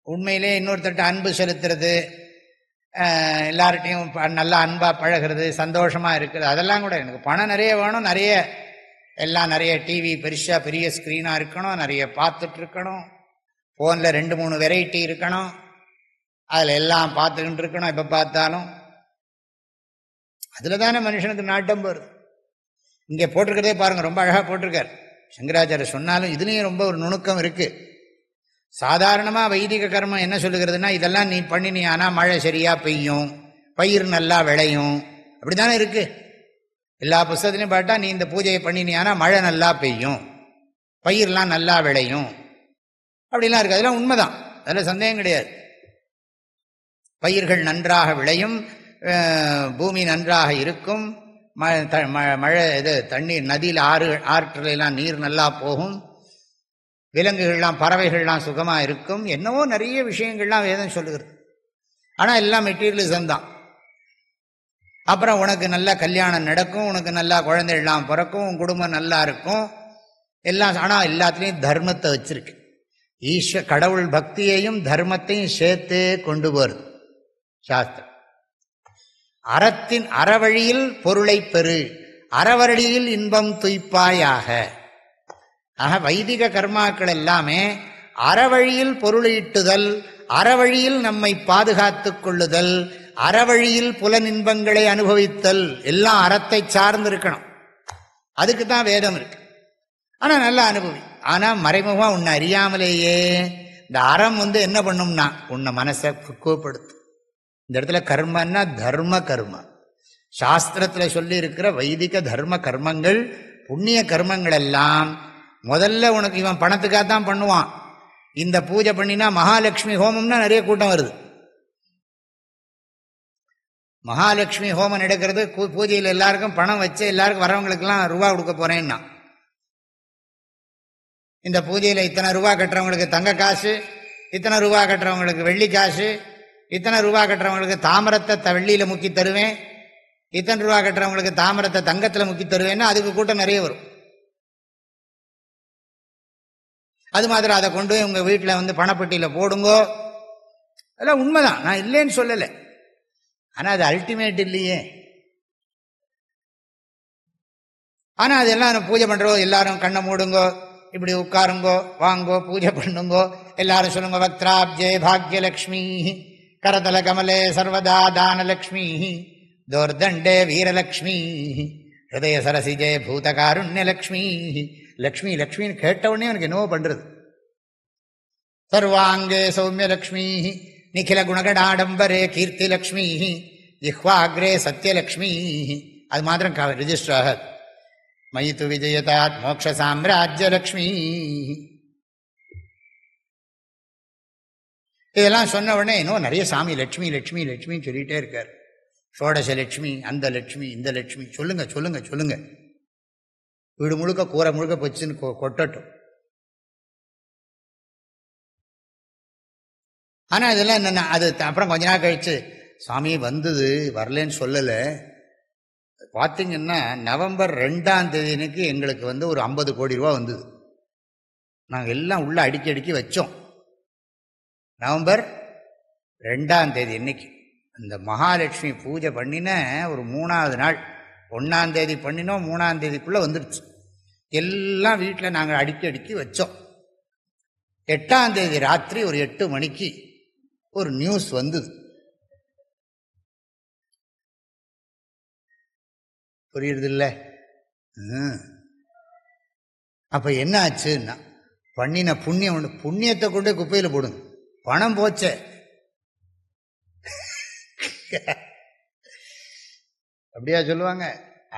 உண்மையிலே இன்னொருத்தர்கிட்ட அன்பு செலுத்துறது, எல்லார்ட்டையும் நல்லா அன்பாக பழகிறது, சந்தோஷமாக இருக்கிறது, அதெல்லாம் கூட எனக்கு பணம் நிறைய வேணும். நிறைய டிவி பெருசாக பெரிய ஸ்க்ரீனாக இருக்கணும், நிறைய பார்த்துட்டு இருக்கணும், ஃபோனில் 2-3 வெரைட்டி இருக்கணும், அதில் எல்லாம் பார்த்துக்கிட்டு இருக்கணும் எப்போ பார்த்தாலும். அதில் தானே மனுஷனுக்கு நாட்டம் வருது. இங்கே போட்டிருக்கிறதே பாருங்க, ரொம்ப அழகாக போட்டிருக்கார் சங்கராச்சாரியர். சொன்னாலும் இதுலேயும் ரொம்ப ஒரு நுணுக்கம் இருக்குது. சாதாரணமாக வைதிக கர்மம் என்ன சொல்லுகிறதுனா, இதெல்லாம் நீ பண்ணினி ஆனால் மழை சரியாக பெய்யும், பயிர் நல்லா விளையும், அப்படி தானே இருக்கு. எல்லா புஸ்தகத்திலையும் பார்த்தா நீ இந்த பூஜையை பண்ணினி ஆனால் மழை நல்லா பெய்யும், பயிர்லாம் நல்லா விளையும், அப்படிலாம் இருக்கு. அதெல்லாம் உண்மைதான், அதில் சந்தேகம் கிடையாது. பயிர்கள் நன்றாக விளையும், பூமி நன்றாக இருக்கும், மழை தண்ணீர் நதியில் ஆற்றுலாம் நீர் நல்லா போகும், விலங்குகள்லாம் பறவைகள்லாம் சுகமாக இருக்கும், என்னவோ நிறைய விஷயங்கள்லாம் வேதம் சொல்லுகிறது. ஆனால் எல்லாம் மெட்டீரியலிசம் தான். அப்புறம் உனக்கு நல்லா கல்யாணம் நடக்கும், உனக்கு நல்லா குழந்தைகள்லாம் பிறக்கும், உன் குடும்பம் நல்லா இருக்கும் எல்லாம். ஆனால் எல்லாத்துலேயும் தர்மத்தை வச்சிருக்கு. கடவுள் பக்தியையும் தர்மத்தையும் சேர்த்தே கொண்டு போகிறது சாஸ்திரம். அறவழியில் பொருளை பெறு, அறவழியில் இன்பம் துய்ப்பாயாக. ஆக வைதிக கர்மாக்கள் எல்லாமே அறவழியில் பொருளீட்டுதல், அறவழியில் நம்மை பாதுகாத்துக் கொள்ளுதல், அறவழியில் புலனின்பங்களை அனுபவித்தல், எல்லாம் அறத்தை சார்ந்து இருக்கணும். அதுக்கு தான் வேதம் இருக்கு. ஆனால் நல்லா அனுபவி. ஆனால் மறைமுகமாக உன்னை அறியாமலேயே இந்த அறம் என்ன பண்ணும்னா உன்னை மனசை பக்குவப்படுத்து. இந்த இடத்துல கர்மன்னா தர்ம கர்மா. சாஸ்திரத்தில் சொல்லி இருக்கிற வைதிக தர்ம கர்மங்கள், புண்ணிய கர்மங்கள் எல்லாம் முதல்ல உனக்கு இவன் பணத்துக்காக தான் பண்ணுவான். இந்த பூஜை பண்ணினா மகாலட்சுமி ஹோமம்னா நிறைய கூட்டம் வருது. மகாலட்சுமி ஹோமம் நடக்கிறது, பூஜையில் எல்லாருக்கும் பணம் வச்சு எல்லாருக்கும் வரவங்களுக்கெல்லாம் ரூபா கொடுக்க போறேன்னா, இந்த பூஜையில் இத்தனை ரூபா கட்டுறவங்களுக்கு தங்க காசு, இத்தனை ரூபா கட்டுறவங்களுக்கு வெள்ளி காசு, இத்தனை ரூபா கட்டுறவங்களுக்கு தாமரத்தை வெள்ளியில் முக்கி தருவேன், இத்தனை ரூபா கட்டுறவங்களுக்கு தாமரத்தை தங்கத்தில் முக்கி தருவேன்னா அதுக்கு கூட்டம் நிறைய வரும். அது மாதிரி அதை கொண்டு போய் உங்கள் வீட்டில் பணப்பட்டியில் போடுங்கோ. அதெல்லாம் உண்மைதான், நான் இல்லைன்னு சொல்லலை. ஆனால் அது அல்டிமேட் இல்லையே. ஆனால் அதெல்லாம் பூஜை பண்ணுறோ, எல்லாரும் கண்ணை மூடுங்கோ, இப்படி உட்காருங்கோ, வாங்கோ, பூஜை பண்ணுங்கோ, எல்லாரும் சொல்லுங்க வக்திராப்ஜே பாக்யலக்ஷ்மி, கரதல கமலே சர்வதா தானலக்ஷ்மி, தோர்தண்டே வீரலக்ஷ்மி, ஹிருதய சரசிஜே பூதகாருண்யலக்ஷ்மி. லக்ஷ்மி லக்ஷ்மின்னு கேட்டவுடனே எனக்கு என்னவோ பண்றது. சர்வாங்கே சௌமியலக்ஷ்மி, நிகில குணகடாடம்பரே கீர்த்தி லக்ஷ்மி, ஜிஹ்வாக்ரே சத்யலக்ஷ்மி. அது மாத்திரம் ரிஜிஸ்டர் ஆகாது. மயித்து விஜயதாத் மோக்ஷ சாம்ராஜ்யலக்ஷ்மி. இதெல்லாம் சொன்ன உடனே இன்னும் நிறைய சாமி லட்சுமி லட்சுமி லட்சுமின்னு சொல்லிகிட்டே இருக்கார். ஷோடச லட்சுமி, அந்த லட்சுமி, இந்த லட்சுமி, சொல்லுங்க சொல்லுங்க சொல்லுங்க. வீடு முழுக்க கூரை முழுக்க போச்சுன்னு கொட்டட்டும். ஆனால் இதெல்லாம் என்னென்ன, அது அப்புறம் கொஞ்ச நாள் கழிச்சு சாமி வந்தது வரலன்னு சொல்லலை. பார்த்தீங்கன்னா நவம்பர் 2ஆம் தேதிக்கு எங்களுக்கு ஒரு 50 கோடி ரூபா வந்தது. நாங்கள் எல்லாம் உள்ள அடுக்கி அடுக்கி வச்சோம். நவம்பர் 2ஆம் தேதி இன்னைக்கு இந்த மகாலட்சுமி பூஜை பண்ணின ஒரு 3ஆவது நாள், 1ஆம் தேதி பண்ணினோம், 3ஆம் தேதிக்குள்ளே வந்துடுச்சு. எல்லாம் வீட்டில் நாங்கள் அடுக்கி அடுக்கி வச்சோம். 8ஆம் தேதி ராத்திரி ஒரு 8 மணிக்கு ஒரு நியூஸ் வந்தது. புரியுறது இல்லை? அப்போ என்ன ஆச்சுன்னா, பண்ணின புண்ணியம் புண்ணியத்தை கொண்டு குப்பையில் போடுங்க, பணம் போச்சே. அப்படியா சொல்லுவாங்க?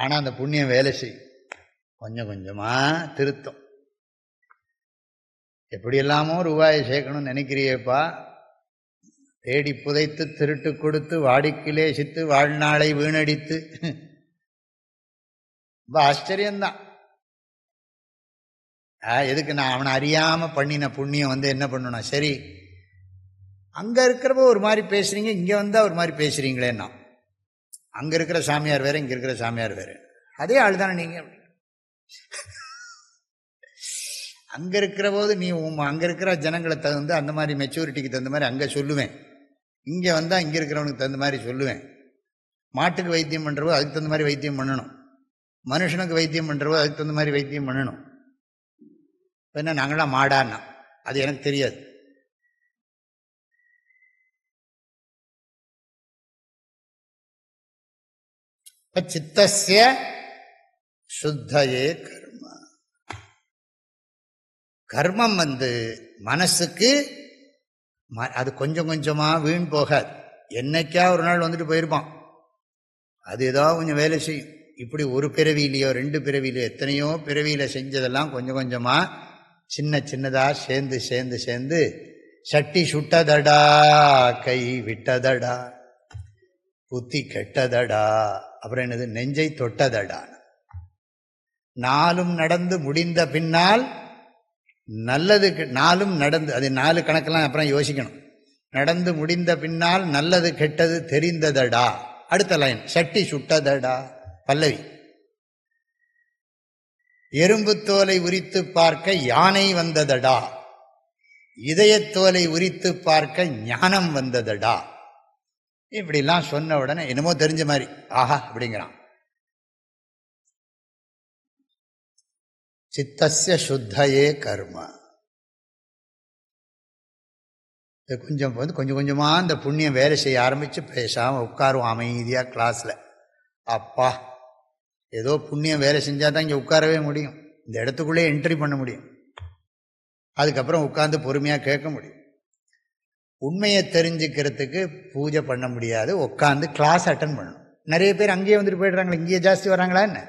ஆனால் அந்த புண்ணியம் வேலை செய்யும். கொஞ்சம் கொஞ்சமாக திருத்தம். எப்படியெல்லாமோ ரூபாயை சேர்க்கணும்னு நினைக்கிறியேப்பா, தேடி புதைத்து திருட்டு கொடுத்து வாடிக்கிலே சித்து வாழ்நாளை வீணடித்து. ரொம்ப ஆச்சரியம்தான். எதுக்கு நான் அவனை அறியாமல் பண்ணின புண்ணியம் என்ன பண்ணணும்? சரி, அங்கே இருக்கிறப்போ ஒரு மாதிரி பேசுறீங்க, இங்கே வந்தால் ஒரு மாதிரி பேசுறீங்களேன்னா, அங்கே இருக்கிற சாமியார் வேற, இங்கே இருக்கிற சாமியார் வேற. அதே ஆள் தானே நீங்கள். அங்கே இருக்கிற போது நீ அங்கே இருக்கிற ஜனங்களை தகுந்து அந்த மாதிரி மெச்சூரிட்டிக்கு தகுந்த மாதிரி அங்கே சொல்லுவேன், இங்கே வந்தால் இங்கே இருக்கிறவனுக்கு தகுந்த மாதிரி சொல்லுவேன். மாட்டுக்கு வைத்தியம் பண்ணுறவோ அதுக்கு தகுந்த மாதிரி வைத்தியம் பண்ணணும், மனுஷனுக்கு வைத்தியம் பண்ணுறவோ அதுக்கு தகுந்த மாதிரி வைத்தியம் பண்ணணும். என்ன நாங்களாம் மாடான்னா அது எனக்கு தெரியாது. சித்தஸ்ய சுத்தயே கர்ம. கர்மம் மனசுக்கு அது கொஞ்சம் கொஞ்சமா வீண் போகாது. என்னைக்கா ஒரு நாள் வந்துட்டு போயிருப்பான், அது ஏதாவது கொஞ்சம் வேலை செய்யும். இப்படி ஒரு பிறவியிலையோ 2 பிறவியிலையோ எத்தனையோ பிறவியில செஞ்சதெல்லாம் கொஞ்சம் கொஞ்சமா சின்ன சின்னதா சேர்ந்து சேர்ந்து சேர்ந்து சட்டி சுட்டதடா கை விட்டதடா புத்தி கெட்டதடா, அப்புறம் என்னது நெஞ்சை தொட்டதடா. நாளும் நடந்து முடிந்த பின்னால் நல்லது, நாளும் நடந்து, அது 4 கணக்கெல்லாம் அப்புறம் யோசிக்கணும். நடந்து முடிந்த பின்னால் நல்லது கெட்டது தெரிந்ததடா அடுத்த லைன் சட்டி சுட்டதடா பல்லவி. எறும்பு தோலை உரித்து பார்க்க யானை வந்ததடா, இதயத்தோலை உரித்து பார்க்க ஞானம் வந்ததடா. இப்படிலாம் சொன்ன உடனே என்னமோ தெரிஞ்ச மாதிரி ஆஹா அப்படிங்கிறான். சித்தஸ்ய சுத்தயே கர்ம. கொஞ்சம் கொஞ்சமாக அந்த புண்ணியம் வேலை செய்ய ஆரம்பித்து பேசாமல் உட்காருவோம் அமைதியாக கிளாஸில். அப்பா ஏதோ புண்ணியம் வேலை செஞ்சால் தான் இங்கே உட்காரவே முடியும், இந்த இடத்துக்குள்ளே என்ட்ரி பண்ண முடியும், அதுக்கப்புறம் உட்கார்ந்து பொறுமையாக கேட்க முடியும். உண்மையை தெரிஞ்சுக்கிறதுக்கு பூஜை பண்ண முடியாது, உட்காந்து கிளாஸ் அட்டன் பண்ணணும். நிறைய பேர் அங்கேயே வந்துட்டு போய்ட்றாங்களா, இங்கேயே ஜாஸ்தி வராங்களா என்ன?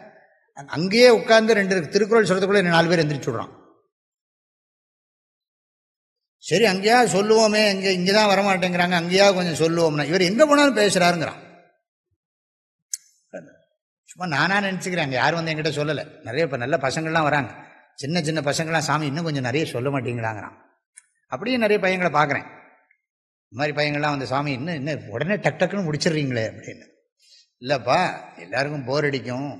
அங்கேயே உட்காந்து 2 திருக்குறள் சொல்கிறதுக்குள்ளே 4 பேர் எந்திரிச்சு விட்றான். சரி அங்கேயா சொல்லுவோமே, இங்கே தான் வரமாட்டேங்கிறாங்க, அங்கேயா கொஞ்சம் சொல்லுவோம்னா இவர் எங்கே போனாலும் பேசுகிறாருங்கிறான். சும்மா நானாக நினச்சிக்கிறேன், அங்கே யாரும் வந்து என்கிட்ட சொல்லலை. நிறைய இப்போ நல்ல பசங்கள்லாம் வராங்க, சின்ன சின்ன பசங்கள்லாம் சாமி இன்னும் கொஞ்சம் நிறைய சொல்ல மாட்டேங்கிறாங்கிறான். அப்படியே நிறைய பையங்களை பார்க்குறேன். இந்த மாதிரி பையங்கள்லாம் வந்து சாமி இன்னும் உடனே டக்குன்னு முடிச்சிடுறீங்களே அப்படின்னு. இல்லைப்பா எல்லாருக்கும் போர் அடிக்கும்,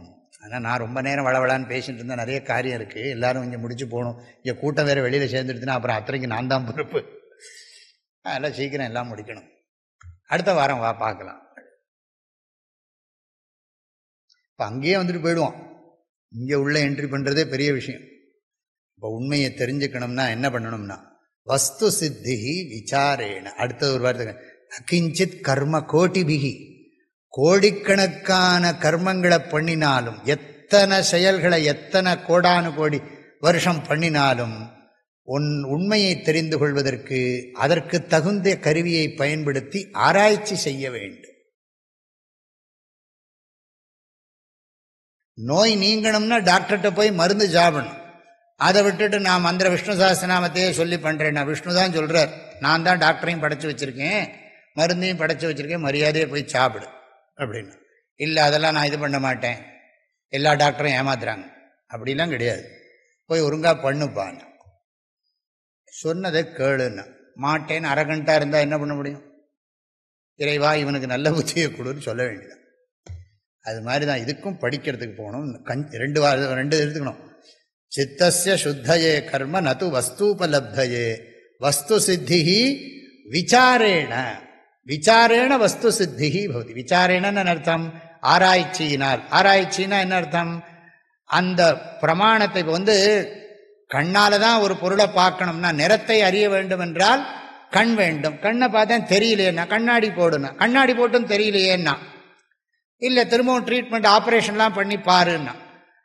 ஆனால் நான் ரொம்ப நேரம் வளவளான்னு பேசிகிட்டு இருந்தால் நிறைய காரியம் இருக்குது, எல்லோரும் இங்கே முடிச்சு போகணும், இங்கே கூட்டம் வேறு வெளியில் சேர்ந்துடுதுன்னா அப்புறம் அத்தனைக்கு நான் தான் பொறுப்பு, அதெல்லாம் சீக்கிரம் எல்லாம் முடிக்கணும், அடுத்த வாரம் வா பார்க்கலாம். இப்போ அங்கேயே வந்துட்டு போயிடுவோம். இங்கே உள்ள என்ட்ரி பண்ணுறதே பெரிய விஷயம். இப்போ உண்மையை தெரிஞ்சுக்கணும்னா என்ன பண்ணணும்னா வஸ்து சித்தி விசாரேன. அடுத்தது ஒரு வார்த்தை, அகிஞ்சித் கர்ம கோட்டிபிகி. கோடிக்கணக்கான கர்மங்களை பண்ணினாலும், எத்தனை செயல்களை எத்தனை கோடானு கோடி வருஷம் பண்ணினாலும் உண்மையை தெரிந்து கொள்வதற்கு அதற்கு தகுந்த கருவியை பயன்படுத்தி ஆராய்ச்சி செய்ய வேண்டும். நோய் நீங்கணும்னா டாக்டர்கிட்ட போய் மருந்து சாப்பிடணும். அதை விட்டுட்டு நான் மந்திர விஷ்ணு சஹஸ்ரநாமத்தையே சொல்லி பண்ணுறேன். நான் விஷ்ணு தான் சொல்கிறார், நான் தான் டாக்டரையும் படைச்சி வச்சுருக்கேன், மருந்தையும் படைச்சி வச்சுருக்கேன், மரியாதையை போய் சாப்பிடு அப்படின்னு. இல்லை அதெல்லாம் நான் இது பண்ண மாட்டேன், எல்லா டாக்டரும் ஏமாத்துறாங்க, அப்படிலாம் கிடையாது. போய் ஒழுங்காக பண்ணுப்பான்னு சொன்னதை கேளுன்னா. மாட்டேன்னு அரகண்டா இருந்தால் என்ன பண்ண முடியும்? இறைவா இவனுக்கு நல்ல புத்தியை கொடுன்னு சொல்ல வேண்டியதான். அது மாதிரி தான் இதுக்கும் படிக்கிறதுக்கு போகணும். 2 எடுத்துக்கணும். சித்தஸ்ய சுத்தயே கர்ம நது வஸ்தூபலப்தயே வஸ்து சித்தி விசாரேண. விசாரேண வஸ்து சித்தி பவதி. விசாரேணன்னு அர்த்தம் ஆராய்ச்சியினால். ஆராய்ச்சின்னா என்ன அர்த்தம்? அந்த பிரமாணத்தை வந்து கண்ணால தான் ஒரு பொருளை பார்க்கணும்னா, நிறத்தை அறிய வேண்டும் என்றால் கண் வேண்டும். கண்ணை பார்த்தேன் தெரியலையேன்னா கண்ணாடி போடுனா, கண்ணாடி போட்டும் தெரியலையேன்னா, இல்லை திரும்பவும் ட்ரீட்மெண்ட் ஆப்ரேஷன்லாம் பண்ணி பாருன்னா,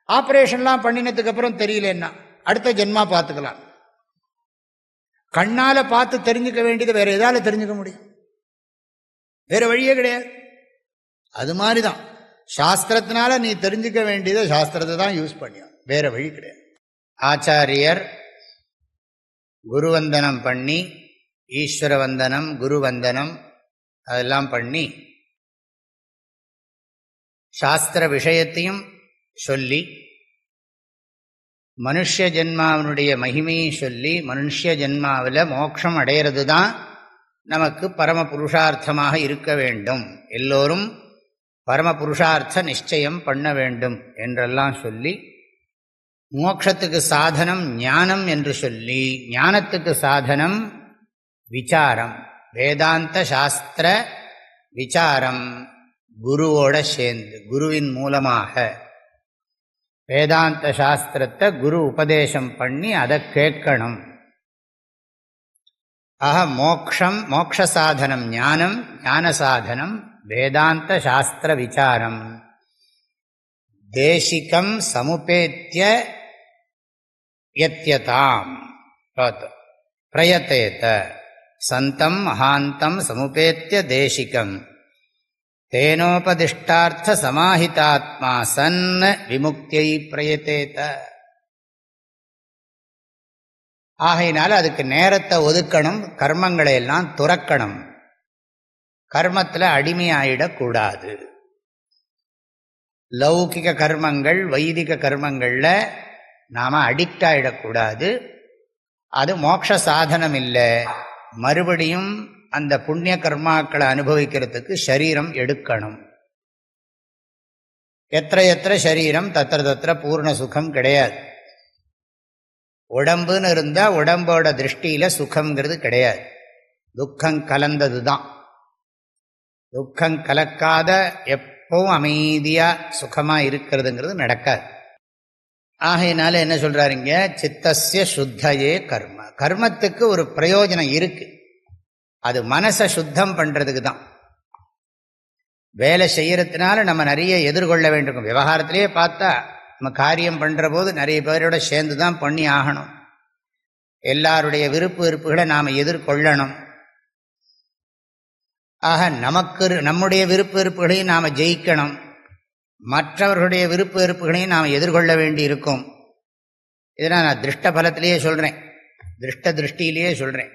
ஆப்ரேஷன்லாம் பண்ணினதுக்கு அப்புறம் தெரியலன்னா அடுத்த ஜென்மா பார்த்துக்கலாம். கண்ணால பார்த்து தெரிஞ்சுக்க வேண்டியது வேற எதால தெரிஞ்சுக்க முடியும்? வேற வழியே கிடையாது. அது மாதிரிதான் சாஸ்திரத்தினால நீ தெரிஞ்சுக்க வேண்டியதை சாஸ்திரத்தை தான் யூஸ் பண்ணியும், வேற வழி கிடையாது. ஆச்சாரியர் குருவந்தனம் பண்ணி, ஈஸ்வர வந்தனம் குரு வந்தனம் அதெல்லாம் பண்ணி சாஸ்திர விஷயத்தையும் சொல்லி, மனுஷ ஜென்மாவினுடைய மகிமையை சொல்லி, மனுஷ ஜென்மாவில் மோட்சம் அடையிறது தான் நமக்கு பரம புருஷார்த்தமாக இருக்க வேண்டும், எல்லோரும் பரம புருஷார்த்த நிச்சயம் பண்ண வேண்டும் என்றெல்லாம் சொல்லி, மோட்சத்துக்கு சாதனம் ஞானம் என்று சொல்லி, ஞானத்துக்கு சாதனம் விசாரம், வேதாந்த சாஸ்திர விசாரம், குருவோட சேர்ந்து குருவின் மூலமாக வேதாந்த சாஸ்திரத்தை குரு உபதேசம் பண்ணி அதை கேட்கணும். ஆக மோக்ஷம், மோக்ஷ சாதனம் ஞானம், ஞான சாதனம் வேதாந்த சாஸ்திர விசாரம். தேசிகம் சமுபேத்ய யத்யதாம் பிரயத்தேத சந்தம் மகாந்தம் சமுபேத்ய தேசிகம் தேனோபதிஷ்டார்த்த சமாஹிதாத்மா சன் விமுக்தியை பிரயத்தேத. ஆகையினால அதுக்கு நேரத்தை ஒதுக்கணும், கர்மங்களை எல்லாம் துறக்கணும், கர்மத்தில் அடிமையாயிடக்கூடாது. லௌகிக கர்மங்கள் வைதிக கர்மங்களில் நாம் அடிக்ட் ஆகிடக்கூடாது. அது மோட்ச சாதனம் இல்லை. மறுபடியும் அந்த புண்ணிய கர்மாக்களை அனுபவிக்கிறதுக்கு சரீரம் எடுக்கணும். எத்திர எத்திர சரீரம் தத்திர தத்திர பூர்ண சுகம் கிடையாது. உடம்புன்னு இருந்தால் உடம்போட திருஷ்டியில் சுகங்கிறது கிடையாது, துக்கம் கலந்தது தான். துக்கம் கலக்காத எப்பவும் அமைதியாக சுகமாக இருக்கிறதுங்கிறது நடக்காது. ஆகையினால என்ன சொல்கிறாருங்க, சித்தஸ்ய சுத்தையே கர்ம. கர்மத்துக்கு ஒரு பிரயோஜனம் இருக்குது, அது மனசை சுத்தம் பண்ணுறதுக்கு தான். வேலை செய்யறதுனால நம்ம நிறைய எதிர்கொள்ள வேண்டும். விவகாரத்திலேயே பார்த்தா நம்ம காரியம் பண்ணுற போது நிறைய பேரோட சேர்ந்து தான் பண்ணி ஆகணும். எல்லாருடைய விருப்பு வெறுப்புகளை நாம் எதிர்கொள்ளணும். ஆக நம்முடைய விருப்பு வெறுப்புகளையும் நாம் ஜெயிக்கணும், மற்றவர்களுடைய விருப்பு வெறுப்புகளையும் நாம் எதிர்கொள்ள வேண்டி இருக்கும். இதனால் நான் திருஷ்ட பலத்திலேயே சொல்கிறேன், திருஷ்டியிலேயே சொல்கிறேன்.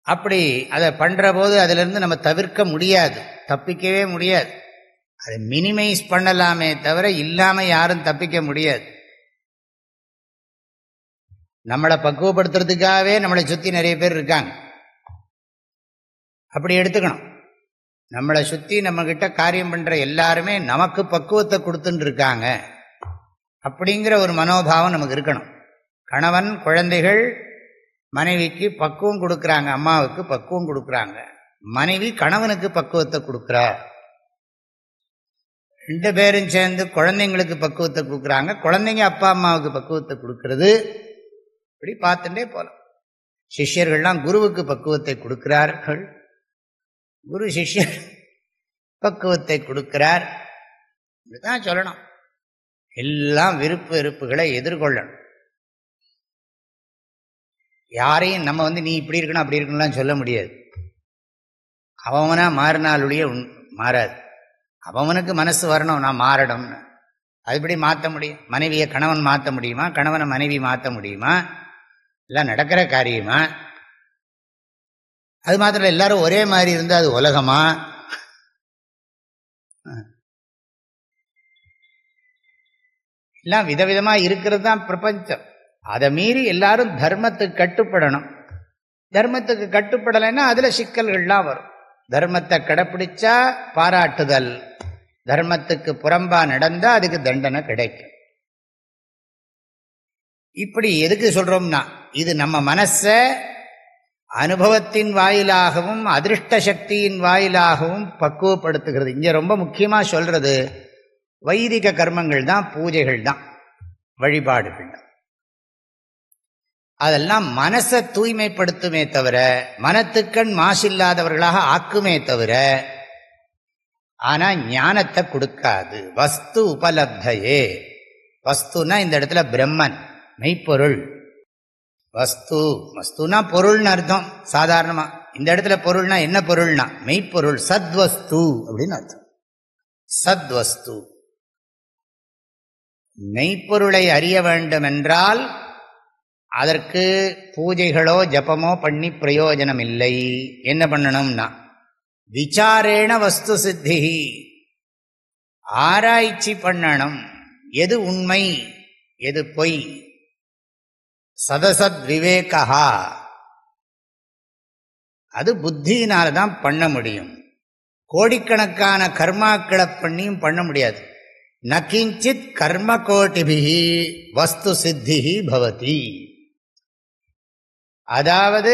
அப்படி அதை பண்ணுற போது அதிலிருந்து நம்ம தவிர்க்க முடியாது, தப்பிக்கவே முடியாது. அதை மினிமைஸ் பண்ணலாமே தவிர இல்லாமல் யாரும் தப்பிக்க முடியாது. நம்மளை பக்குவப்படுத்துறதுக்காகவே நம்மளை சுற்றி நிறைய பேர் இருக்காங்க. அப்படி எடுத்துக்கணும். நம்மளை சுற்றி நம்மக்கிட்ட காரியம் பண்ணுற எல்லாருமே நமக்கு பக்குவத்தை கொடுத்துட்டு இருக்காங்க அப்படிங்கிற ஒரு மனோபாவம் நமக்கு இருக்கணும். கணவன் குழந்தைகள் மனைவிக்கு பக்குவம் கொடுக்குறாங்க, அம்மாவுக்கு பக்குவம் கொடுக்குறாங்க, மனைவி கணவனுக்கு பக்குவத்தை கொடுக்குறார். 2 பேரும் சேர்ந்து குழந்தைங்களுக்கு பக்குவத்தை கொடுக்குறாங்க, குழந்தைங்க அப்பா அம்மாவுக்கு பக்குவத்தை கொடுக்கறது. இப்படி பார்த்துட்டே போகலாம். சிஷ்யர்கள்லாம் குருவுக்கு பக்குவத்தை கொடுக்கிறார்கள், குரு சிஷ்யர் பக்குவத்தை கொடுக்கிறார். இப்படிதான் சொல்லணும். எல்லாம் விருப்பு வெறுப்புகளை எதிர்கொள்ளணும். யாரையும் நம்ம நீ இப்படி இருக்கணும் அப்படி இருக்கணும்லாம் சொல்ல முடியாது. அவனா மாறினாலுடைய மாறாது. அவனுக்கு மனசு வரணும் நான் மாறணும்னு. அதுபடி மாற்ற முடியும். மனைவியை கணவன் மாற்ற முடியுமா? கணவனை மனைவி மாற்ற முடியுமா? எல்லாம் நடக்கிற காரியமா? அது மாத்திரம் எல்லாரும் ஒரே மாதிரி இருந்தால் அது உலகமா? எல்லாம் விதவிதமாக இருக்கிறது தான் பிரபஞ்சம். அதை மீறி எல்லாரும் தர்மத்துக்கு கட்டுப்படணும். தர்மத்துக்கு கட்டுப்படலைன்னா அதில் சிக்கல்கள்லாம் வரும். தர்மத்தை கடைப்பிடிச்சா பாராட்டுதல், தர்மத்துக்கு புறம்பா நடந்தால் அதுக்கு தண்டனை கிடைக்கும். இப்படி எதுக்கு சொல்கிறோம்னா, இது நம்ம மனசை அனுபவத்தின் வாயிலாகவும் அதிருஷ்ட சக்தியின் வாயிலாகவும் பக்குவப்படுத்துகிறது. இங்கே ரொம்ப முக்கியமாக சொல்கிறது வைதிக கர்மங்கள் தான், பூஜைகள் தான், வழிபாடுகள் தான். அதெல்லாம் மனசை தூய்மைப்படுத்துமே தவிர, மனத்துக்கண் மாசில்லாதவர்களாக ஆக்குமே தவிர, ஆனால் ஞானத்தை கொடுக்காது. வஸ்து உபலப்தையே. வஸ்துனா இந்த இடத்துல பிரம்மன், மெய்ப்பொருள். வஸ்துனா பொருள்னு அர்த்தம் சாதாரணமா. இந்த இடத்துல பொருள்னா என்ன பொருள்னா மெய்ப்பொருள், சத்வஸ்து அப்படின்னு அர்த்தம். சத்வஸ்து மெய்ப்பொருளை அறிய வேண்டும் என்றால் அதற்கு பூஜைகளோ ஜபமோ பண்ணி பிரயோஜனம் இல்லை. என்ன பண்ணணும்னா விசாரேண வஸ்து சித்தி, ஆராய்ச்சி பண்ணணும். எது உண்மை எது பொய், சதசத் விவேகா, அது புத்தியினால்தான் பண்ண முடியும். கோடிக்கணக்கான கர்மாக்களை பண்ணியும் பண்ண முடியாது. நகிஞ்சித் கர்ம கோட்டிபிஹி வஸ்து சித்திஹி பவதி. அதாவது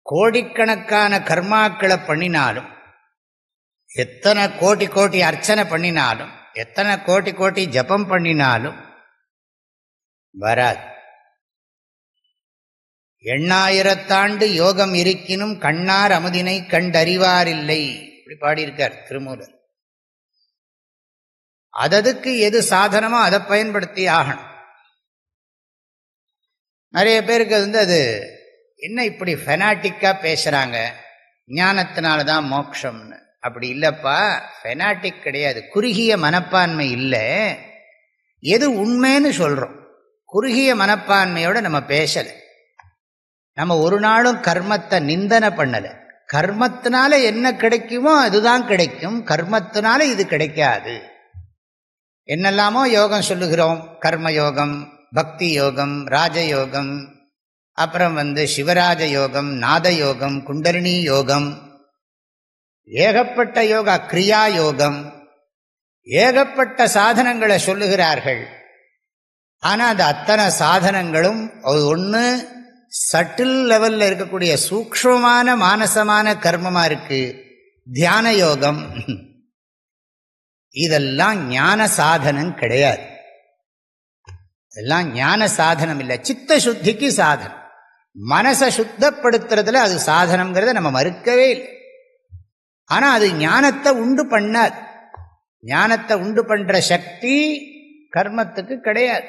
கோடிக்கணக்கான கர்மாக்களை பண்ணினாலும், எத்தனை கோடி கோடி அர்ச்சனை பண்ணினாலும், எத்தனை கோடி கோடி ஜபம் பண்ணினாலும் வராது. 8000 யோகம் இருக்கினும் கண்ணார் அமுதினை கண்டறிவாரில்லை, இப்படி பாடியிருக்கார் திருமூலர். அதற்கு எது சாதனமோ அதை பயன்படுத்தி ஆகணும். நிறைய பேருக்கு அது என்ன இப்படி ஃபெனாட்டிக்காக பேசுகிறாங்க, ஞானத்தினால்தான் மோட்சம்னு. அப்படி இல்லைப்பா, ஃபெனாட்டிக் கிடையாது, குறுகிய மனப்பான்மை இல்லை. எது உண்மைன்னு சொல்கிறோம். குறுகிய மனப்பான்மையோடு நம்ம பேசலை. நம்ம ஒரு நாளும் கர்மத்தை நிந்தனை பண்ணலை. கர்மத்தினால என்ன கிடைக்குமோ அதுதான் கிடைக்கும், கர்மத்தினால இது கிடைக்காது. என்னெல்லாமோ யோகம் சொல்லுகிறோம், கர்ம யோகம், பக்தி யோகம், ராஜயோகம், அப்புறம் சிவராஜ யோகம், நாத யோகம், குண்டலினி யோகம், ஏகப்பட்ட யோகா, கிரியா யோகம். ஏகப்பட்ட சாதனங்களை சொல்லுகிறார்கள். ஆனால் அந்த அத்தனை சாதனங்களும் ஒன்று சட்டில் லெவலில் இருக்கக்கூடிய சூக்ஷ்மமான மானசமான கர்மமாக இருக்கு. தியான யோகம் இதெல்லாம் ஞான சாதனம் கிடையாது. இதெல்லாம் ஞான சாதனம் இல்லை, சித்த சுத்திக்கு சாதனம். மனசை சுத்தப்படுத்துறதுல அது சாதனம்ங்கிறத நம்ம மறுக்கவே இல்லை. ஆனால் அது ஞானத்தை உண்டு பண்ணாது. ஞானத்தை உண்டு பண்ற சக்தி கர்மத்துக்கு கிடையாது.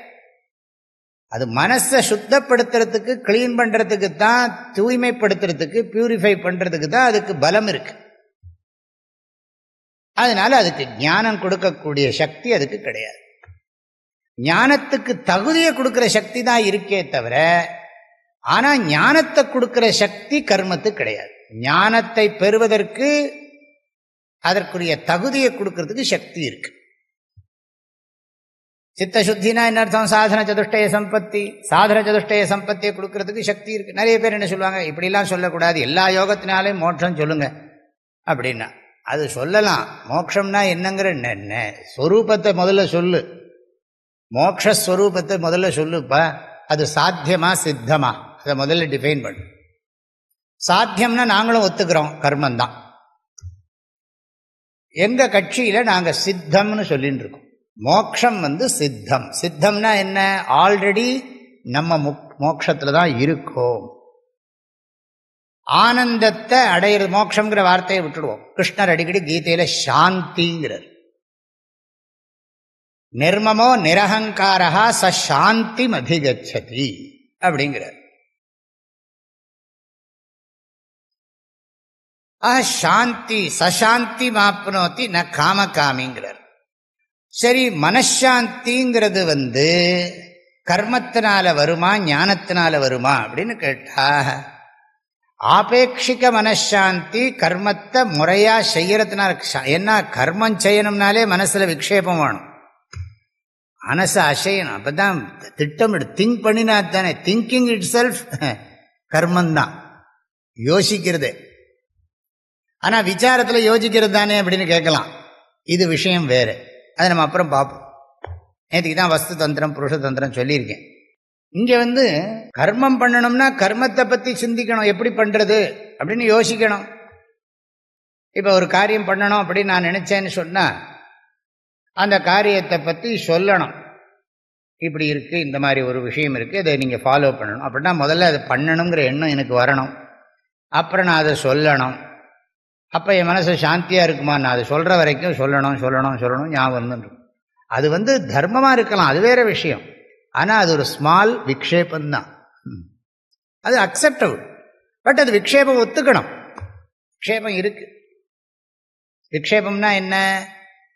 அது மனசை சுத்தப்படுத்துறதுக்கு, கிளீன் பண்றதுக்கு தான், தூய்மைப்படுத்துறதுக்கு, பியூரிஃபை பண்றதுக்கு தான் அதுக்கு பலம் இருக்கு. அதனால அதுக்கு ஞானம் கொடுக்கக்கூடிய சக்தி அதுக்கு கிடையாது. ஞானத்துக்கு தகுதியை கொடுக்கிற சக்தி தான் இருக்கே தவிர, ஆனா ஞானத்தை கொடுக்கிற சக்தி கர்மத்துக்கு கிடையாது. ஞானத்தை பெறுவதற்கு அதற்குரிய தகுதியை கொடுக்கறதுக்கு சக்தி இருக்கு. சித்த சுத்தினா என்ன அர்த்தம்? சாதன சதுஷ்டய சம்பத்தி. சாதன சதுஷ்டய சம்பத்தியை கொடுக்கறதுக்கு சக்தி இருக்கு. நிறைய பேர் என்ன சொல்லுவாங்க, இப்படிலாம் சொல்லக்கூடாது, எல்லா யோகத்தினாலையும் மோட்சம் சொல்லுங்க அப்படின்னா. அது சொல்லலாம். மோட்சம்னா என்னங்கிற ஸ்வரூபத்தை முதல்ல சொல்லு. மோக்ஷஸ்வரூபத்தை முதல்ல சொல்லுப்பா. அது சாத்தியமா சித்தமா அதை முதல்ல டிஃபைன் பண்ணு. சாத்தியம்னா நாங்களும் ஒத்துக்கிறோம், கர்மந்தான். எங்க கட்சியில நாங்க சித்தம்னு சொல்லிட்டு இருக்கோம். மோக்ஷம் சித்தம். சித்தம்னா என்ன? ஆல்ரெடி நம்ம மோட்சத்துல தான் இருக்கோம். ஆனந்தத்தை அடையிறது. மோட்சம்ங்கிற வார்த்தையை விட்டுடுவோம். கிருஷ்ணர் அடிக்கடி கீதையில சாந்திங்கிறார். நிர்மமோ நிரகங்காரா ச சாந்தி அதிகச்சதி அப்படிங்கிறார். சாந்தி சசாந்தி மாப்னோதி ந காமகாமிங்கிறார். சரி, மனசாந்திங்கிறது கர்மத்தினால வருமா ஞானத்தினால வருமா அப்படின்னு கேட்டா, ஆபேட்சிக மனசாந்தி கர்மத்தை முறையா செய்யறதுனால. ஏன்னா கர்மம் செய்யணும்னாலே மனசுல விக்ஷேபம் வேணும், மனசை அசையணும். அப்பதான் திட்டமிடு திங்க் பண்ணினா தானே. திங்கிங் இட் செல்ஃப் கர்மந்தான், யோசிக்கிறது. ஆனா விசாரத்துல யோசிக்கிறது தானே அப்படின்னு கேட்கலாம். இது விஷயம் வேறு, அதை நம்ம அப்புறம் பார்ப்போம். நேற்றுக்கு தான் வஸ்து தந்திரம் புருஷ தந்திரம் சொல்லியிருக்கேன். இங்க கர்மம் பண்ணணும்னா கர்மத்தை பத்தி சிந்திக்கணும், எப்படி பண்றது அப்படின்னு யோசிக்கணும். இப்ப ஒரு காரியம் பண்ணணும் அப்படின்னு நான் நினைச்சேன்னு சொன்னா, அந்த காரியத்தை பத்தி சொல்லணும். இப்படி இருக்கு, இந்த மாதிரி ஒரு விஷயம் இருக்கு, இதை நீங்க ஃபாலோ பண்ணணும் அப்படின்னா முதல்ல அதை பண்ணணுங்கிற எண்ணம் எனக்கு வரணும். அப்புறம் நான் அதை சொல்லணும். அப்போ என் மனசு சாந்தியாக இருக்குமா? நான் அதை சொல்கிற வரைக்கும் சொல்லணும் சொல்லணும் சொல்லணும் ஞாபகம் இருக்கும். அது தர்மமாக இருக்கலாம், அது வேற விஷயம். ஆனால் அது ஒரு ஸ்மால் விக்ஷேபந்தான். அது அக்செப்டபிள். பட் அது விக்ஷேபம் ஒத்துக்கணும். விக்ஷேபம் இருக்கு. விக்ஷேபம்னா என்ன?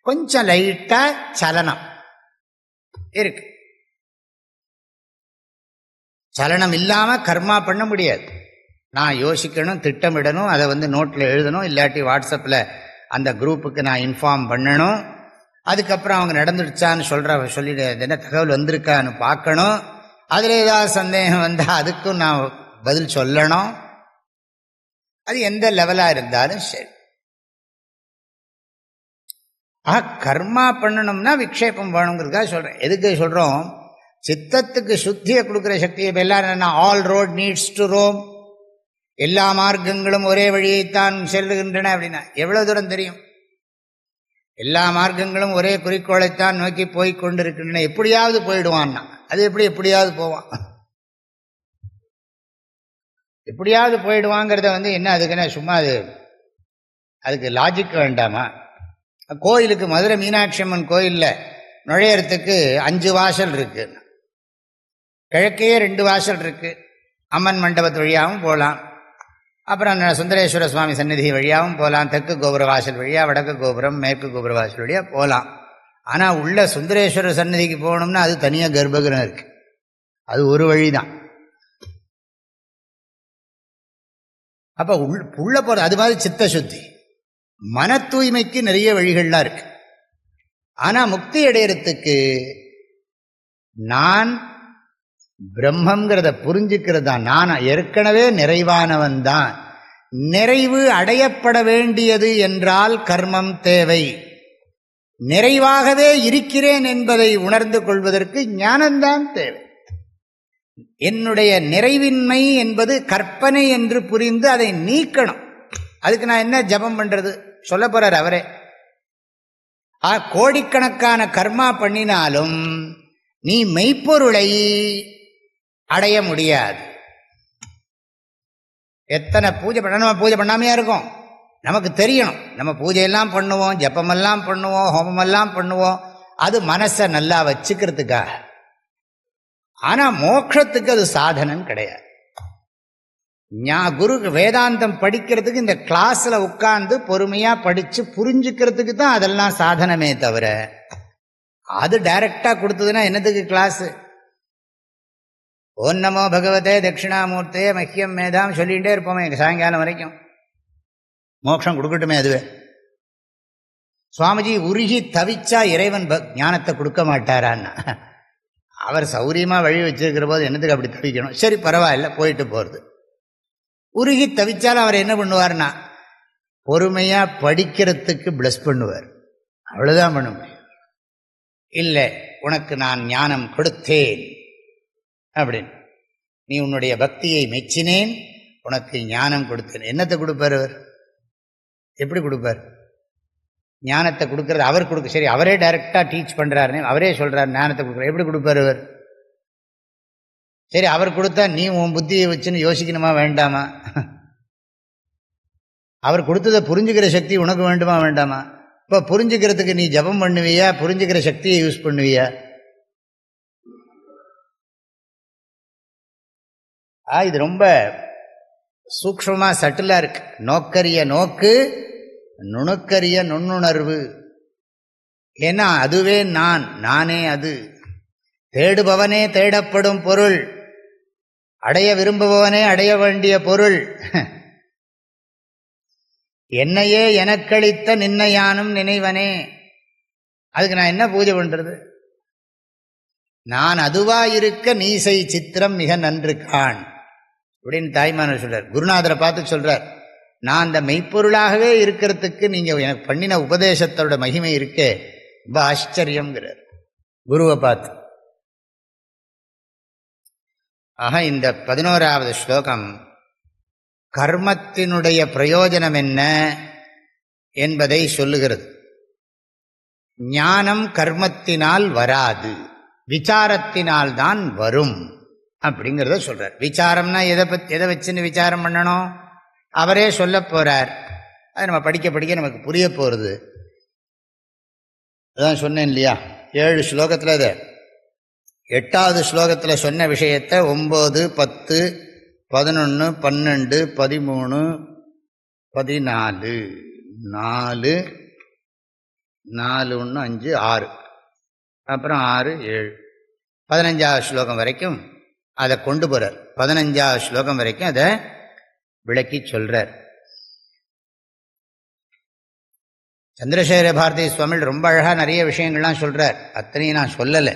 கொஞ்சம் லைட்டா சலனம் இருக்கு. சலனம் இல்லாமல் கர்மா பண்ண முடியாது. நான் யோசிக்கணும், திட்டமிடணும், அதை நோட்டில் எழுதணும், இல்லாட்டி வாட்ஸ்அப்பில் அந்த குரூப்புக்கு நான் இன்ஃபார்ம் பண்ணணும். அதுக்கப்புறம் அவங்க நடந்துடுச்சான்னு சொல்லிட்டு என்ன தகவல் வந்திருக்கான்னு பார்க்கணும். அதில் ஏதாவது சந்தேகம் வந்தால் அதுக்கும் நான் பதில் சொல்லணும். அது எந்த லெவலாக இருந்தாலும் சரி. கர்மா பண்ணணும்னா விக்ஷேபம் வேணுங்கிறதுக்காக சொல்கிறேன். எதுக்கு சொல்கிறோம்? சித்தத்துக்கு சுத்தியை கொடுக்குற சக்தியை. இப்போ எல்லாரும் என்ன, all road needs to Rome, எல்லா மார்க்கங்களும் ஒரே வழியைத்தான் செல்லுகின்றன அப்படின்னா எவ்வளவு தூரம் தெரியும்? எல்லா மார்க்கங்களும் ஒரே குறிக்கோளைத்தான் நோக்கி போய் கொண்டிருக்கின்றன. எப்படியாவது போயிடுவான்னா அது எப்படியாவது போவான்? எப்படியாவது போயிடுவாங்கிறத என்ன அதுக்குன்னா சும்மா அதுக்கு லாஜிக் வேண்டாமா? கோயிலுக்கு மதுரை மீனாட்சி அம்மன் கோயிலில் நுழையறதுக்கு 5 வாசல் இருக்கு. கிழக்கையே 2 வாசல் இருக்கு. அம்மன் மண்டபத்து வழியாகவும் போகலாம், அப்புறம் சுந்தரேஸ்வர சுவாமி சந்நிதி வழியாகவும் போகலாம், தெற்கு கோபுர வாசல் வழியாக, வடக்கு கோபுரம் மேற்கு கோபுர வாசல் வழியாக போகலாம். ஆனால் உள்ள சுந்தரேஸ்வர சந்நிதிக்கு போகணும்னா அது தனியாக கர்ப்பகிரகம் இருக்கு. அது ஒரு வழிதான். அப்போ உள்ள போகிற அது மாதிரி சித்த சுத்தி, மன தூய்மைக்கு நிறைய வழிகள்லாம் இருக்கு. ஆனால் முக்தி அடையறதுக்கு நான் பிரம்மங்கிறத புரிஞ்சுக்கிறது தான். நான் ஏற்கனவே நிறைவானவன் தான். நிறைவு அடையப்பட வேண்டியது என்றால் கர்மம் தேவை. நிறைவாகவே இருக்கிறேன் என்பதை உணர்ந்து கொள்வதற்கு ஞானம்தான் தேவை. என்னுடைய நிறைவின்மை என்பது கற்பனை என்று புரிந்து அதை நீக்கணும். அதுக்கு நான் என்ன ஜபம் பண்றது சொல்ல போறார் அவரே. கோடிக்கணக்கான கர்மா பண்ணினாலும் நீ மெய்ப்பொருளை அடைய முடியாது. எத்தனை பூஜை பண்ண, நம்ம பூஜை பண்ணாமையா இருக்கும், நமக்கு தெரியணும். நம்ம பூஜையெல்லாம் பண்ணுவோம், ஜப்பமெல்லாம் பண்ணுவோம், ஹோமமெல்லாம் பண்ணுவோம், அது மனசை நல்லா வச்சுக்கிறதுக்காக. ஆனால் மோட்சத்துக்கு அது சாதனம் கிடையாது. குரு வேதாந்தம் படிக்கிறதுக்கு இந்த கிளாஸில் உட்கார்ந்து பொறுமையாக படித்து புரிஞ்சுக்கிறதுக்கு தான் அதெல்லாம் சாதனமே தவிர, அது டைரக்டாக கொடுத்ததுன்னா என்னத்துக்கு கிளாஸு? ஓம் நமோ பகவதே தட்சிணாமூர்த்தே மஹ்யம் மேதாம் சொல்லிகிட்டே இருப்போமே சாயங்காலம் வரைக்கும். மோட்சம் கொடுக்கட்டுமே அதுவே. சுவாமிஜி உருகி தவிச்சா இறைவன் ஞானத்தை கொடுக்க மாட்டாரான்னா, அவர் சௌரியமாக வழி வச்சிருக்கிற போது என்னத்துக்கு அப்படி தவிக்கணும்? சரி பரவாயில்ல, போயிட்டு போகிறது. உருகி தவிச்சாலும் அவர் என்ன பண்ணுவார்னா பொறுமையாக படிக்கிறதுக்கு பிளஸ் பண்ணுவார். அவ்வளோதான் பண்ண முடியும். இல்லை உனக்கு நான் ஞானம் கொடுத்தேன் அப்படின்னு, நீ உன்னுடைய பக்தியை மெச்சினேன், உனக்கு ஞானம் கொடுத்தேன். என்னத்தை கொடுப்பார் அவர்? எப்படி கொடுப்பார்? ஞானத்தை கொடுக்கறது அவர் கொடுக்க. சரி அவரே டைரக்டாக டீச் பண்ணுறாருன்னு அவரே சொல்கிறார் ஞானத்தை கொடுக்குற. எப்படி கொடுப்பார் அவர்? சரி அவர் கொடுத்தா நீ உன் புத்தியை வச்சுன்னு யோசிக்கணுமா வேண்டாமா? அவர் கொடுத்ததை புரிஞ்சுக்கிற சக்தி உனக்கு வேண்டுமா வேண்டாமா? இப்போ புரிஞ்சுக்கிறதுக்கு நீ ஜபம் பண்ணுவியா, புரிஞ்சுக்கிற சக்தியை யூஸ் பண்ணுவியா? இது ரொம்ப சூக்ஷ்மமாக சட்டிலாக இருக்கு. நோக்கரிய நோக்கு, நுணுக்கரிய நுண்ணுணர்வு. ஏன்னா அதுவே நான், நானே அது. தேடுபவனே தேடப்படும் பொருள், அடைய விரும்புபவனே அடைய வேண்டிய பொருள். என்னையே எனக்களித்த நின்னையானும் நினைவனே. அதுக்கு நான் என்ன பூஜை பண்றது? நான் அதுவாயிருக்க நீசை சித்திரம் மிக நன்று காண் அப்படின்னு தாய்மானவர் சொல்றார். குருநாதரை பார்த்து சொல்றார், நான் அந்த மெய்ப்பொருளாகவே இருக்கிறதுக்கு நீங்க எனக்கு பண்ணின உபதேசத்தோட மகிமை இருக்கே ரொம்ப ஆச்சரியம்ங்கிறார் குருவை பார்த்து. ஆக இந்த 11வது ஸ்லோகம் கர்மத்தினுடைய பிரயோஜனம் என்ன என்பதை சொல்லுகிறது. ஞானம் கர்மத்தினால் வராது, விசாரத்தினால் தான் வரும் அப்படிங்கிறத சொல்றார். விசாரம்னா எதை வச்சுன்னு விசாரம் பண்ணணும் அவரே சொல்ல போறார். அது நம்ம படிக்க படிக்க நமக்கு புரிய போகிறது. அதான் சொன்னேன் இல்லையா, 7 ஸ்லோகத்தில் அது 8வது ஸ்லோகத்தில் சொன்ன விஷயத்தை 9, 10, 11, 12, 13, 14, 4, 4, 1, 5, 6, அப்புறம் 6, 7, 15வது ஸ்லோகம் வரைக்கும் அதை கொண்டு போகிறார். 15வது ஸ்லோகம் வரைக்கும் அதை விளக்கி சொல்றார். சந்திரசேகர பாரதி சுவாமிகள் ரொம்ப அழகாக நிறைய விஷயங்கள்லாம் சொல்றார். அத்தனையும் நான் சொல்லலை,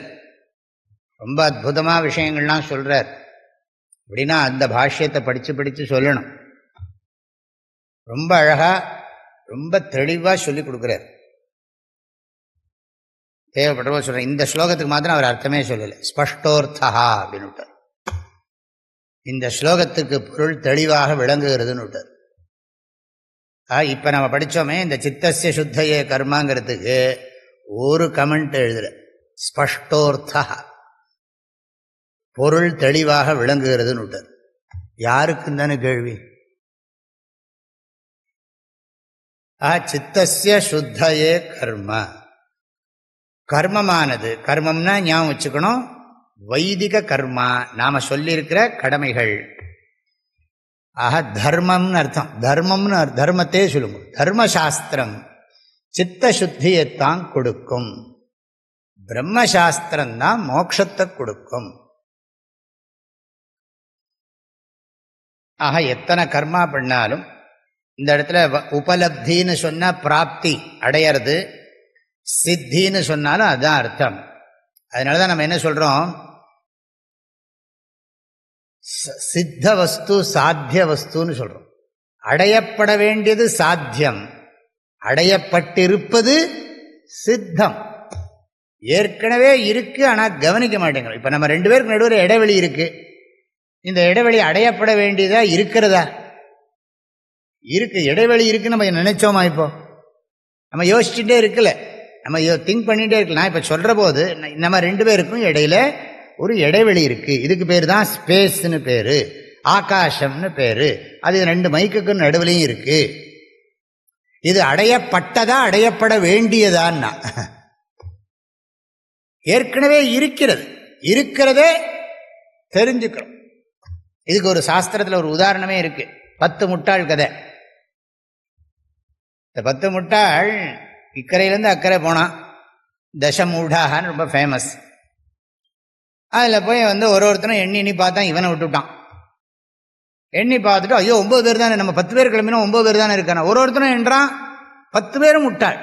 ரொம்ப அற்புதமாக விஷயங்கள்லாம் சொல்றார். அப்படின்னா அந்த பாஷ்யத்தை படித்து படித்து சொல்லணும். ரொம்ப அழகாக ரொம்ப தெளிவாக சொல்லி கொடுக்குறார். தேவைப்படுறவோ சொல்கிறேன். இந்த ஸ்லோகத்துக்கு மாத்திரம் அவர் அர்த்தமே சொல்லலை, ஸ்பஷ்டோர்த்தா அப்படின்னு விட்டார். இந்த ஸ்லோகத்துக்கு பொருள் தெளிவாக விளங்குகிறதுன்னு விட்டார். இப்போ நம்ம படித்தோமே இந்த சித்தஸ்ய சுத்தையே கர்மாங்கிறதுக்கு ஒரு கமெண்ட் எழுதுற, ஸ்பஷ்டோர்த்தா பொருள் தெளிவாக விளங்குகிறதுன்னு விட்டார். யாருக்கும் தானே கேள்வி? சித்தஸ்ய சுத்தையே கர்ம, கர்மமானது, கர்மம்னா ஞாபகம் வச்சுக்கணும், வைதிக கர்மா, நாம சொல்லியிருக்கிற கடமைகள். ஆக தர்மம்னு அர்த்தம். தர்மம்னு தர்மத்தையே சொல்லுங்க. தர்மசாஸ்திரம் சித்த சுத்தியைத்தான் கொடுக்கும், பிரம்மசாஸ்திரம்தான் மோட்சத்தை கொடுக்கும். ஆக எத்தனை கர்மா பண்ணாலும் இந்த இடத்துல உபலப்தின்னு சொன்னா பிராப்தி அடையிறது, சித்தின்னு சொன்னாலும் அதுதான் அர்த்தம். அதனாலதான் நம்ம என்ன சொல்றோம், சித்த வஸ்து சாத்திய வஸ்துன்னு சொல்றோம். அடையப்பட வேண்டியது சாத்தியம், அடையப்பட்டிருப்பது சித்தம். ஏற்கனவே இருக்கு, ஆனால் கவனிக்க மாட்டேங்கிறோம். இப்போ நம்ம 2 பேருக்கு நடுவில் இடைவெளி இருக்கு. இந்த இடைவெளி அடையப்பட வேண்டியதா இருக்கிறதா? இருக்கு. இடைவெளி இருக்கு நம்ம நினைச்சோமா? இப்போ நம்ம யோசிச்சுட்டே இருக்குல்ல, நம்ம திங்க் பண்ணிகிட்டே இருக்கலாம். நான் இப்போ சொல்கிற போது நம்ம 2 பேருக்கும் இடையில ஒரு இடைவெளி இருக்குது. இதுக்கு பேர் தான் ஸ்பேஸ்னு பேர், ஆகாசம்னு பேர். அது 2 மைக்குக்கும் நடுவுலையும் இருக்குது. இது அடையப்பட்டதா அடையப்பட வேண்டியதான்னா? ஏற்கனவே இருக்கிறது. இருக்கிறதே தெரிஞ்சுக்கிறோம். இதுக்கு ஒரு சாஸ்திரத்தில் ஒரு உதாரணமே இருக்கு. 10 முட்டாள் கதை. இந்த 10 முட்டாள் இக்கரையிலேருந்து அக்கறை போனான். தசமூடாகன்னு ரொம்ப ஃபேமஸ். அதில் போய் ஒருத்தனும் எண்ணி பார்த்தான். இவனை விட்டுவிட்டான். எண்ணி பார்த்துட்டு ஐயோ 9 பேர் தானே, நம்ம 10 பேர் கிளம்பினா 9 பேர் தானே இருக்கான. ஒருத்தனும் என்றான் 10 பேரும் முட்டாள்.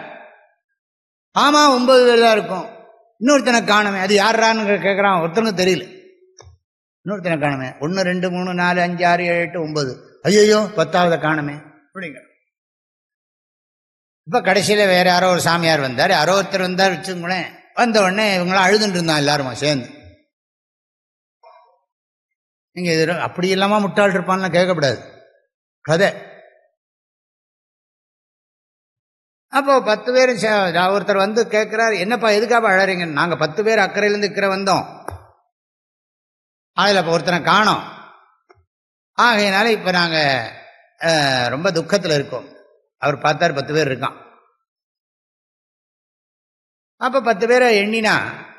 ஆமாம் 9 பேர் தான் இருக்கும். இன்னொருத்தனை காணுமே, அது யாரான்னு கேட்குறான். ஒருத்தனுக்கு தெரியல. இன்னொருத்தனை காணுமே, 1 2 3 4 5 6 7 8 9. ஐயோ 10ஆவதை காணுமே அப்படிங்கிற. இப்போ கடைசியில் வேற யாரோ ஒரு சாமியார் வந்தார். யாரோ ஒருத்தர் வந்தார் வச்சுங்களேன். வந்த உடனே இவங்களாம் அழுதுட்டு இருந்தான் எல்லாருமா சேர்ந்து. நீங்கள் இது அப்படி இல்லாமல் முட்டாள் இருப்பான்லாம் கேட்கக்கூடாது கதை. அப்போ 10 பேர் ஒருத்தர் கேட்குறாரு, என்னப்பா எதுக்காக அழறீங்க? நாங்கள் 10 பேர் அக்கறையிலேருந்து இக்கரை வந்தோம். அதில் இப்போ ஒருத்தனை காணோம். ஆகையினால இப்போ நாங்கள் ரொம்ப துக்கத்தில் இருக்கோம். அவர் பார்த்தார் 10 பேர் இருக்கான். அப்போ 10 பேரை எண்ணினா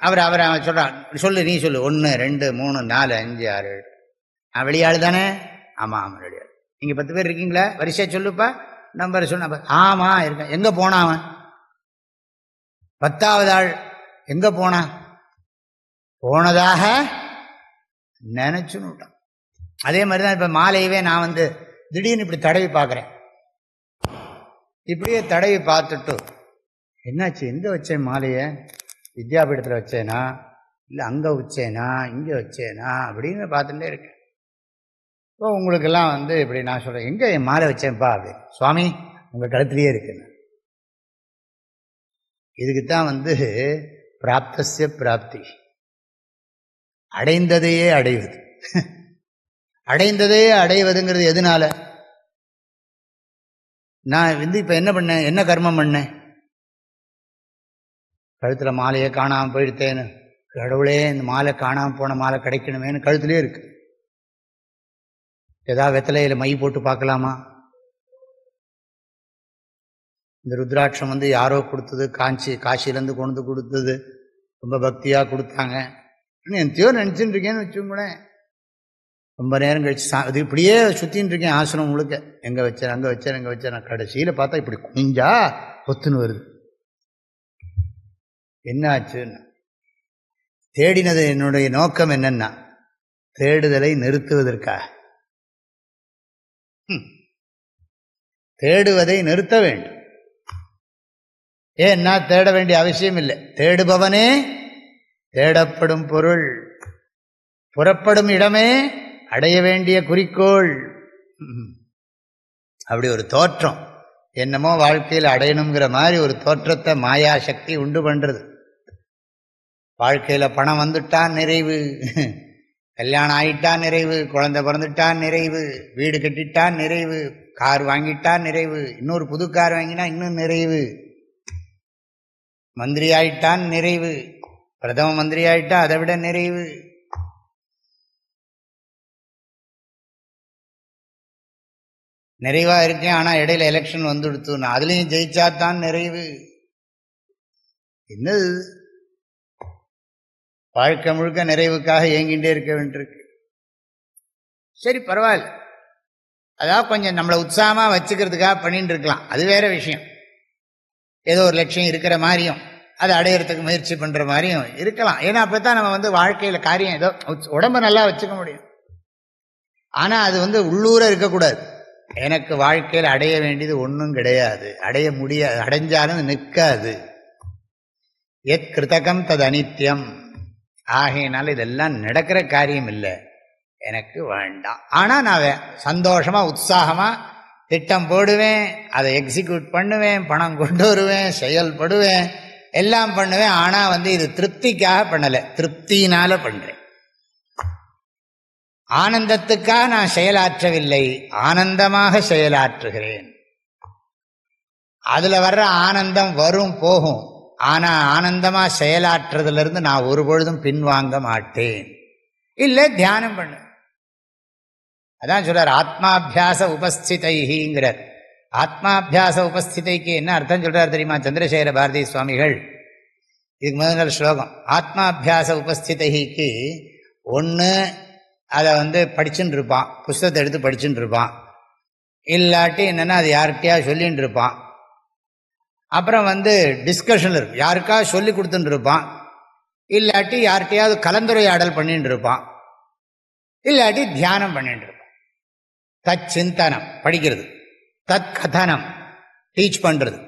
அவர் சொல்கிறான், சொல்லு நீ சொல்லு. 1 2 3 4 5 6 7. வெளியாள் தானே? ஆமாம் ஆமாம் வெளியாள். நீங்கள் 10 பேர் இருக்கீங்களா? வரிசையாக சொல்லுப்பா, நம்பர் சொன்ன. ஆமாம் இருக்கேன். எங்கே போனான் அவன்? 10ஆவது ஆள் எங்கே போனான்? போனதாக நினைச்சுன்னு விட்டான். அதே மாதிரி தான் இப்போ மாலையவே நான் திடீர்னு இப்படி தடவி பார்க்குறேன். இப்படியே தடவி பார்த்துட்டு என்னாச்சு, எங்கே வச்சேன் மாலையை? வித்யாபீடத்தில் வச்சேனா இல்லை அங்கே வச்சேனா இங்கே வச்சேனா அப்படின்னு பார்த்துட்டே இருக்கேன். இப்போ உங்களுக்கெல்லாம் இப்படி நான் சொல்கிறேன், எங்கே என் மாலை வச்சேன்ப்பா அப்படி. சுவாமி உங்கள் கழுத்துலேயே இருக்குன்னு. இதுக்குத்தான் பிராப்தஸ்ய பிராப்தி, அடைந்ததையே அடைவது. அடைந்ததையே அடைவதுங்கிறது எதனால? நான் இப்போ என்ன பண்ணேன், என்ன கர்மம் பண்ணேன்? கழுத்தில் மாலையை காணாமல் போயிடுத்தேன்னு, கடவுளே இந்த மாலை காணாமல் போன மாலை கிடைக்கணுமேனு கழுத்துலேயே இருக்கு. ஏதாவது வெத்தலையில் மை போட்டு பார்க்கலாமா? இந்த ருத்ராட்சம் யாரோ கொடுத்தது, காசிலேருந்து கொண்டு கொடுத்தது, ரொம்ப பக்தியாக கொடுத்தாங்க. என்த்தையோ நினச்சின்னு இருக்கேன்னு வச்சுக்கோங்களேன். ரொம்ப நேரம் கழிச்சு அது இப்படியே சுற்றின்னு இருக்கேன் ஆசிரமம் முழுக்க. எங்கே வச்சேன் அங்கே வச்சேன் எங்கே வச்சேன். நான் கடைசியில் பார்த்தா இப்படி குனிஞ்சா பொத்துன்னு வருது. என்ன ஆச்சுன்னா, தேடினது என்னுடைய நோக்கம் என்னன்னா தேடுதலை நிறுத்துவதற்காக. தேடுவதை நிறுத்த வேண்டும். ஏன்னா தேட வேண்டிய அவசியம் இல்லை. தேடுபவனே தேடப்படும் பொருள், புறப்படும் இடமே அடைய வேண்டிய குறிக்கோள். அப்படி ஒரு தோற்றம் என்னமோ வாழ்க்கையில் அடையணுங்கிற மாதிரி ஒரு தோற்றத்தை மாயா சக்தி உண்டு பண்றது. வாழ்க்கையில் பணம் வந்துட்டான் நிறைவு, கல்யாணம் ஆகிட்டான் நிறைவு, குழந்தை பிறந்துட்டான் நிறைவு, வீடு கட்டிட்டான் நிறைவு, கார் வாங்கிட்டான் நிறைவு, இன்னொரு புது கார் வாங்கினா இன்னும் நிறைவு, மந்திரி ஆயிட்டான் நிறைவு, பிரதம மந்திரி ஆயிட்டா அதை விட நிறைவு. நிறைவாக இருக்கேன், ஆனால் இடையில எலெக்ஷன் வந்துடுத்து, நான் அதுலேயும் ஜெயிச்சாத்தான் நிறைவு. என்னது வாழ்க்கை முழுக்க நிறைவுக்காக ஏங்கிட்டே இருக்க வேண்டியிருக்கு. சரி பரவாயில்ல, அதாவது கொஞ்சம் நம்மளை உற்சாகமாக வச்சுக்கிறதுக்காக பண்ணிட்டு இருக்கலாம், அது வேற விஷயம். ஏதோ ஒரு லட்சியம் இருக்கிற மாதிரியும் அதை அடையிறதுக்கு முயற்சி பண்ணுற மாதிரியும் இருக்கலாம். ஏன்னா அப்போ தான் நம்ம வாழ்க்கையில் காரியம் ஏதோ உடம்பை நல்லா வச்சுக்க முடியும். ஆனால் அது உள்ளூர இருக்கக்கூடாது. எனக்கு வாழ்க்கையில் அடைய வேண்டியது ஒன்றும் கிடையாது, அடைய முடியாது, அடைஞ்சாலும் நிற்காது. எத் கிருதகம் தது அனித்யம். ஆகையினால இதெல்லாம் நடக்கிற காரியம் இல்லை, எனக்கு வேண்டாம். ஆனால் நான் சந்தோஷமாக உற்சாகமாக திட்டம் போடுவேன், அதை எக்ஸிக்யூட் பண்ணுவேன், பணம் கொண்டு வருவேன், செயல்படுவேன், எல்லாம் பண்ணுவேன். ஆனால் இது திருப்திக்காக பண்ணலை, திருப்தியினால பண்ணுறேன். ஆனந்தத்துக்காக நான் செயலாற்றவில்லை, ஆனந்தமாக செயலாற்றுகிறேன். அதில் வர்ற ஆனந்தம் வரும் போகும், ஆனால் ஆனந்தமாக செயலாற்றுறதுலேருந்து நான் ஒரு பொழுதும் பின்வாங்க மாட்டேன். இல்லை தியானம் பண்ணு. அதான் சொல்றார் ஆத்மாபியாச உபஸ்திதைங்கிறார். ஆத்மாபியாச உபஸ்திதைக்கு என்ன அர்த்தம் சொல்றார் தெரியுமா சந்திரசேகர பாரதி சுவாமிகள்? இதுக்கு முதல் ஸ்லோகம். ஆத்மாபியாச உபஸ்திதைக்கு ஒன்று அதை படிச்சுட்டு இருப்பான், புஸ்தகத்தை எடுத்து படிச்சுட்டு இருப்பான். இல்லாட்டி என்னென்னா அது யார்கிட்டயா சொல்லின்னு இருப்பான். அப்புறம் டிஸ்கஷன் இருக்கு, யாருக்காக சொல்லி கொடுத்துட்டு இருப்பான். இல்லாட்டி யார்கிட்டையாவது கலந்துரையாடல் பண்ணிட்டு இருப்பான். இல்லாட்டி தியானம் பண்ணிட்டு இருப்பான். தத் சிந்தனம் படிக்கிறது, தத் கதனம் டீச் பண்றது,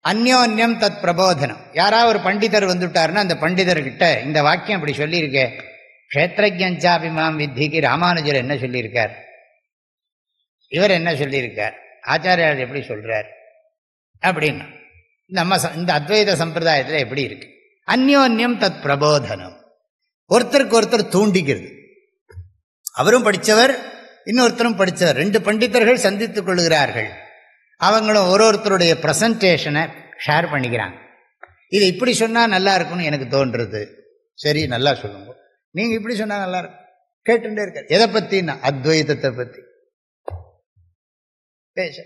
அந்யோன்யம் தத் பிரபோதனம். யாராவது ஒரு பண்டிதர் வந்துட்டாருன்னா அந்த பண்டிதர்கிட்ட இந்த வாக்கியம் அப்படி சொல்லியிருக்கேன், க்ஷேத்ரஜ்ஞாபிமாம் வித்திக்கு ராமானுஜர் என்ன சொல்லியிருக்கார், இவர் என்ன சொல்லியிருக்கார், ஆச்சாரியார் எப்படி சொல்றார் அப்படின்னா இந்த அத்வைத சம்பிரதாயத்தில் எப்படி இருக்கு. அந்யோன்யம் தத் பிரபோதனம், ஒருத்தருக்கு ஒருத்தர் தூண்டிக்கிறது. அவரும் படித்தவர், இன்னொருத்தரும் படித்தவர், ரெண்டு பண்டிதர்கள் சந்தித்துக் கொள்கிறார்கள். அவங்களும் ஒருத்தருடைய ப்ரெசன்டேஷனை ஷேர் பண்ணிக்கிறாங்க. இது இப்படி சொன்னால் நல்லா இருக்கும்னு எனக்கு தோன்றுறது. சரி, நல்லா சொல்லுங்க, நீங்கள் இப்படி சொன்னால் நல்லா இருக்கும். கேட்டுட்டே இருக்க. எதை பற்றின்னா அத்வைதத்தை பற்றி பேச.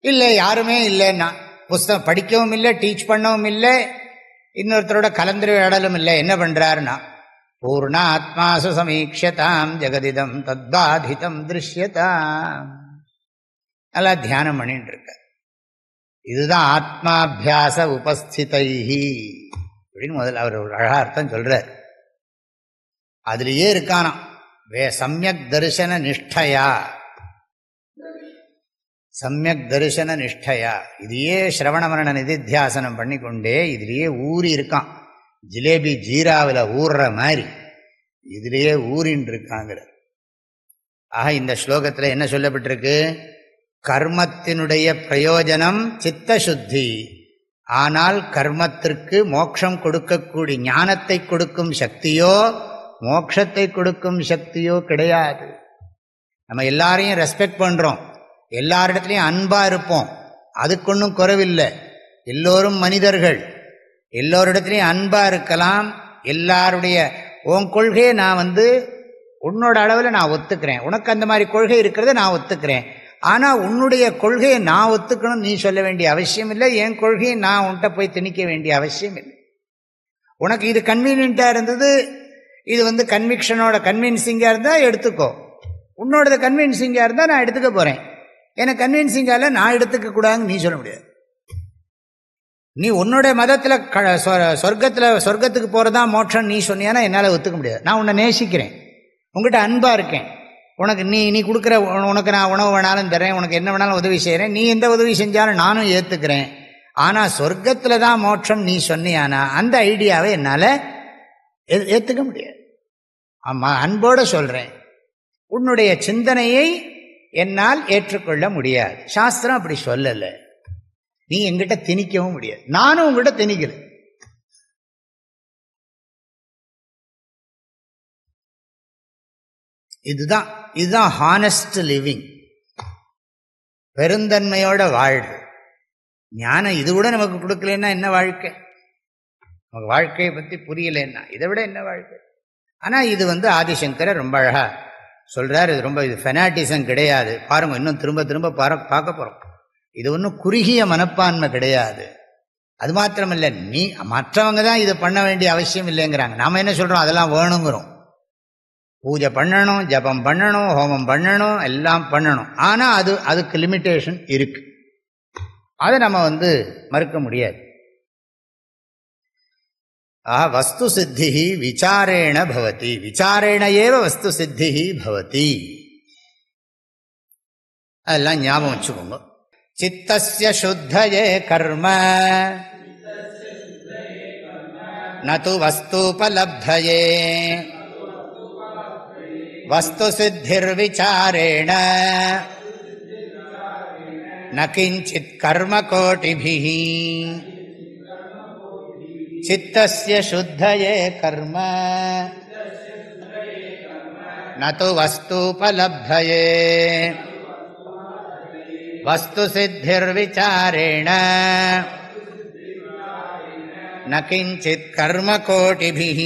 இல்லை யாருமே இல்லைன்னா, புஸ்தகம் படிக்கவும் இல்லை, டீச் பண்ணவும் இல்லை, இன்னொருத்தரோட கலந்துரையாடலும் இல்லை. என்ன பண்ணுறாருன்னா பூர்ண ஆத்மாசு சமீக்ஷதாம் ஜெகதிதம் தத்பாதிதம் திருஷ்யதாம். நல்லா தியானம் பண்ணிட்டு இருக்க. இதுதான் ஆத்மாபியாச உபஸ்திதைஹி அப்படின்னு முதல்ல அவர் ஒரு அழகா அர்த்தம் சொல்றார். அதுலேயே இருக்கானாம் சம்யக் தரிசன நிஷ்டையா, சம்யக் தரிசன நிஷ்டையா. இதையே சிரவணமரண நிதித்தியாசனம் பண்ணிக்கொண்டே இதுலேயே ஊறி இருக்கான். ஜிலேபி ஜீராவில் ஊறுற மாதிரி இதுலேயே ஊறின்னு இருக்காங்கிற. ஆக இந்த ஸ்லோகத்தில் என்ன சொல்லப்பட்டிருக்கு? கர்மத்தினுடைய பிரயோஜனம் சித்த சுத்தி. ஆனால் கர்மத்திற்கு மோட்சம் கொடுக்கக்கூடிய ஞானத்தை கொடுக்கும் சக்தியோ மோட்சத்தை கொடுக்கும் சக்தியோ கிடையாது. நம்ம எல்லாரையும் ரெஸ்பெக்ட் பண்ணுறோம், எல்லாரிடத்துலையும் அன்பாக இருப்போம், அதுக்கு ஒன்றும் குறைவில்லை. எல்லோரும் மனிதர்கள், எல்லோரிடத்துலையும் அன்பாக இருக்கலாம். எல்லாருடைய உன் கொள்கையை நான் உன்னோட அளவில் நான் ஒத்துக்கிறேன், உனக்கு அந்த மாதிரி கொள்கை இருக்கிறத நான் ஒத்துக்கிறேன். ஆனால் உன்னுடைய கொள்கையை நான் ஒத்துக்கணும் நீ சொல்ல வேண்டிய அவசியம் இல்லை, என் கொள்கையை நான் உன்கிட்ட போய் திணிக்க வேண்டிய அவசியம் இல்லை. உனக்கு இது கன்வீனியண்ட்டாக இருந்தது, இது கன்விக்ஷனோட கன்வின்சிங்காக இருந்தால் எடுத்துக்கோ, உன்னோடது கன்வின்சிங்காக இருந்தால் நான் எடுத்துக்க போகிறேன். எனக்கு கன்வின்சிங்காக நான் எடுத்துக்க கூடாதுன்னு நீ சொல்ல முடியாது. நீ உன்னோட மதத்தில் சொர்க்கத்துக்கு போகிறதா மோட்சம் நீ சொன்னியானா என்னால் ஒத்துக்க முடியாது. நான் உன்னை நேசிக்கிறேன், உங்ககிட்ட அன்பாக இருக்கேன், உனக்கு நீ கொடுக்குற உனக்கு நான் உணவு வேணாலும் தரேன், உனக்கு என்ன வேணாலும் உதவி செய்கிறேன், நீ எந்த உதவி செஞ்சாலும் நானும் ஏற்றுக்கிறேன். ஆனால் சொர்க்கத்தில் தான் மோட்சம் நீ சொன்னியானா அந்த ஐடியாவை என்னால் ஏற்றுக்க முடியாது. ஆமாம், அன்போடு சொல்கிறேன், உன்னுடைய சிந்தனையை என்னால் ஏற்றுக்கொள்ள முடியாது. சாஸ்திரம் அப்படி சொல்லலை, நீ என்கிட்ட திணிக்கவும் முடியாது, நானும் உங்ககிட்ட திணிக்கல. இதுதான் ஹானஸ்ட் லிவிங், பெருந்தன்மையோட வாழ்வு. ஞானம் இது கூட நமக்கு கொடுக்கலன்னா என்ன வாழ்க்கை? நமக்கு வாழ்க்கையை பற்றி புரியலன்னா இதை விட என்ன வாழ்க்கை? ஆனால் இது ஆதிசங்கரர் ரொம்ப அழகா சொல்றார். இது ஃபெனாட்டிசம் கிடையாது. பாருங்க, இன்னும் திரும்ப திரும்ப பார்க்க போறோம். இது ஒன்றும் குறுகிய மனப்பான்மை கிடையாது. அது மாத்திரமில்லை, நீ மற்றவங்க தான் இதை பண்ண வேண்டிய அவசியம் இல்லைங்கிறாங்க. நாம என்ன சொல்றோம்? அதெல்லாம் வேணுங்கிறோம். பூஜை பண்ணணும், ஜபம் பண்ணணும், ஹோமம் பண்ணணும், எல்லாம் பண்ணணும். ஆனால் அதுக்கு லிமிட்டேஷன் இருக்கு, அதை நம்ம மறுக்க முடியாது. வஸ்து சித்தி விசாரேண பவதி, விசாரேண ஏவ வஸ்து சித்தி பவதி. அதெல்லாம் ஞாபகம் வச்சுக்கோங்க. சித்தஸ்ய சுத்தயே கர்ம நது வஸ்தூபலப்தயே வஸ்து சித்திர் விசாரேண ந கிஞ்சித் கர்ம கோட்டிபிஹி. சித்தஸ்ய சுத்தயே கர்ம நது வஸ்தூபலப்தயே வஸ்து சித்திர்விசாரேண ந கிஞ்சித் கர்ம கோடிபிஹ.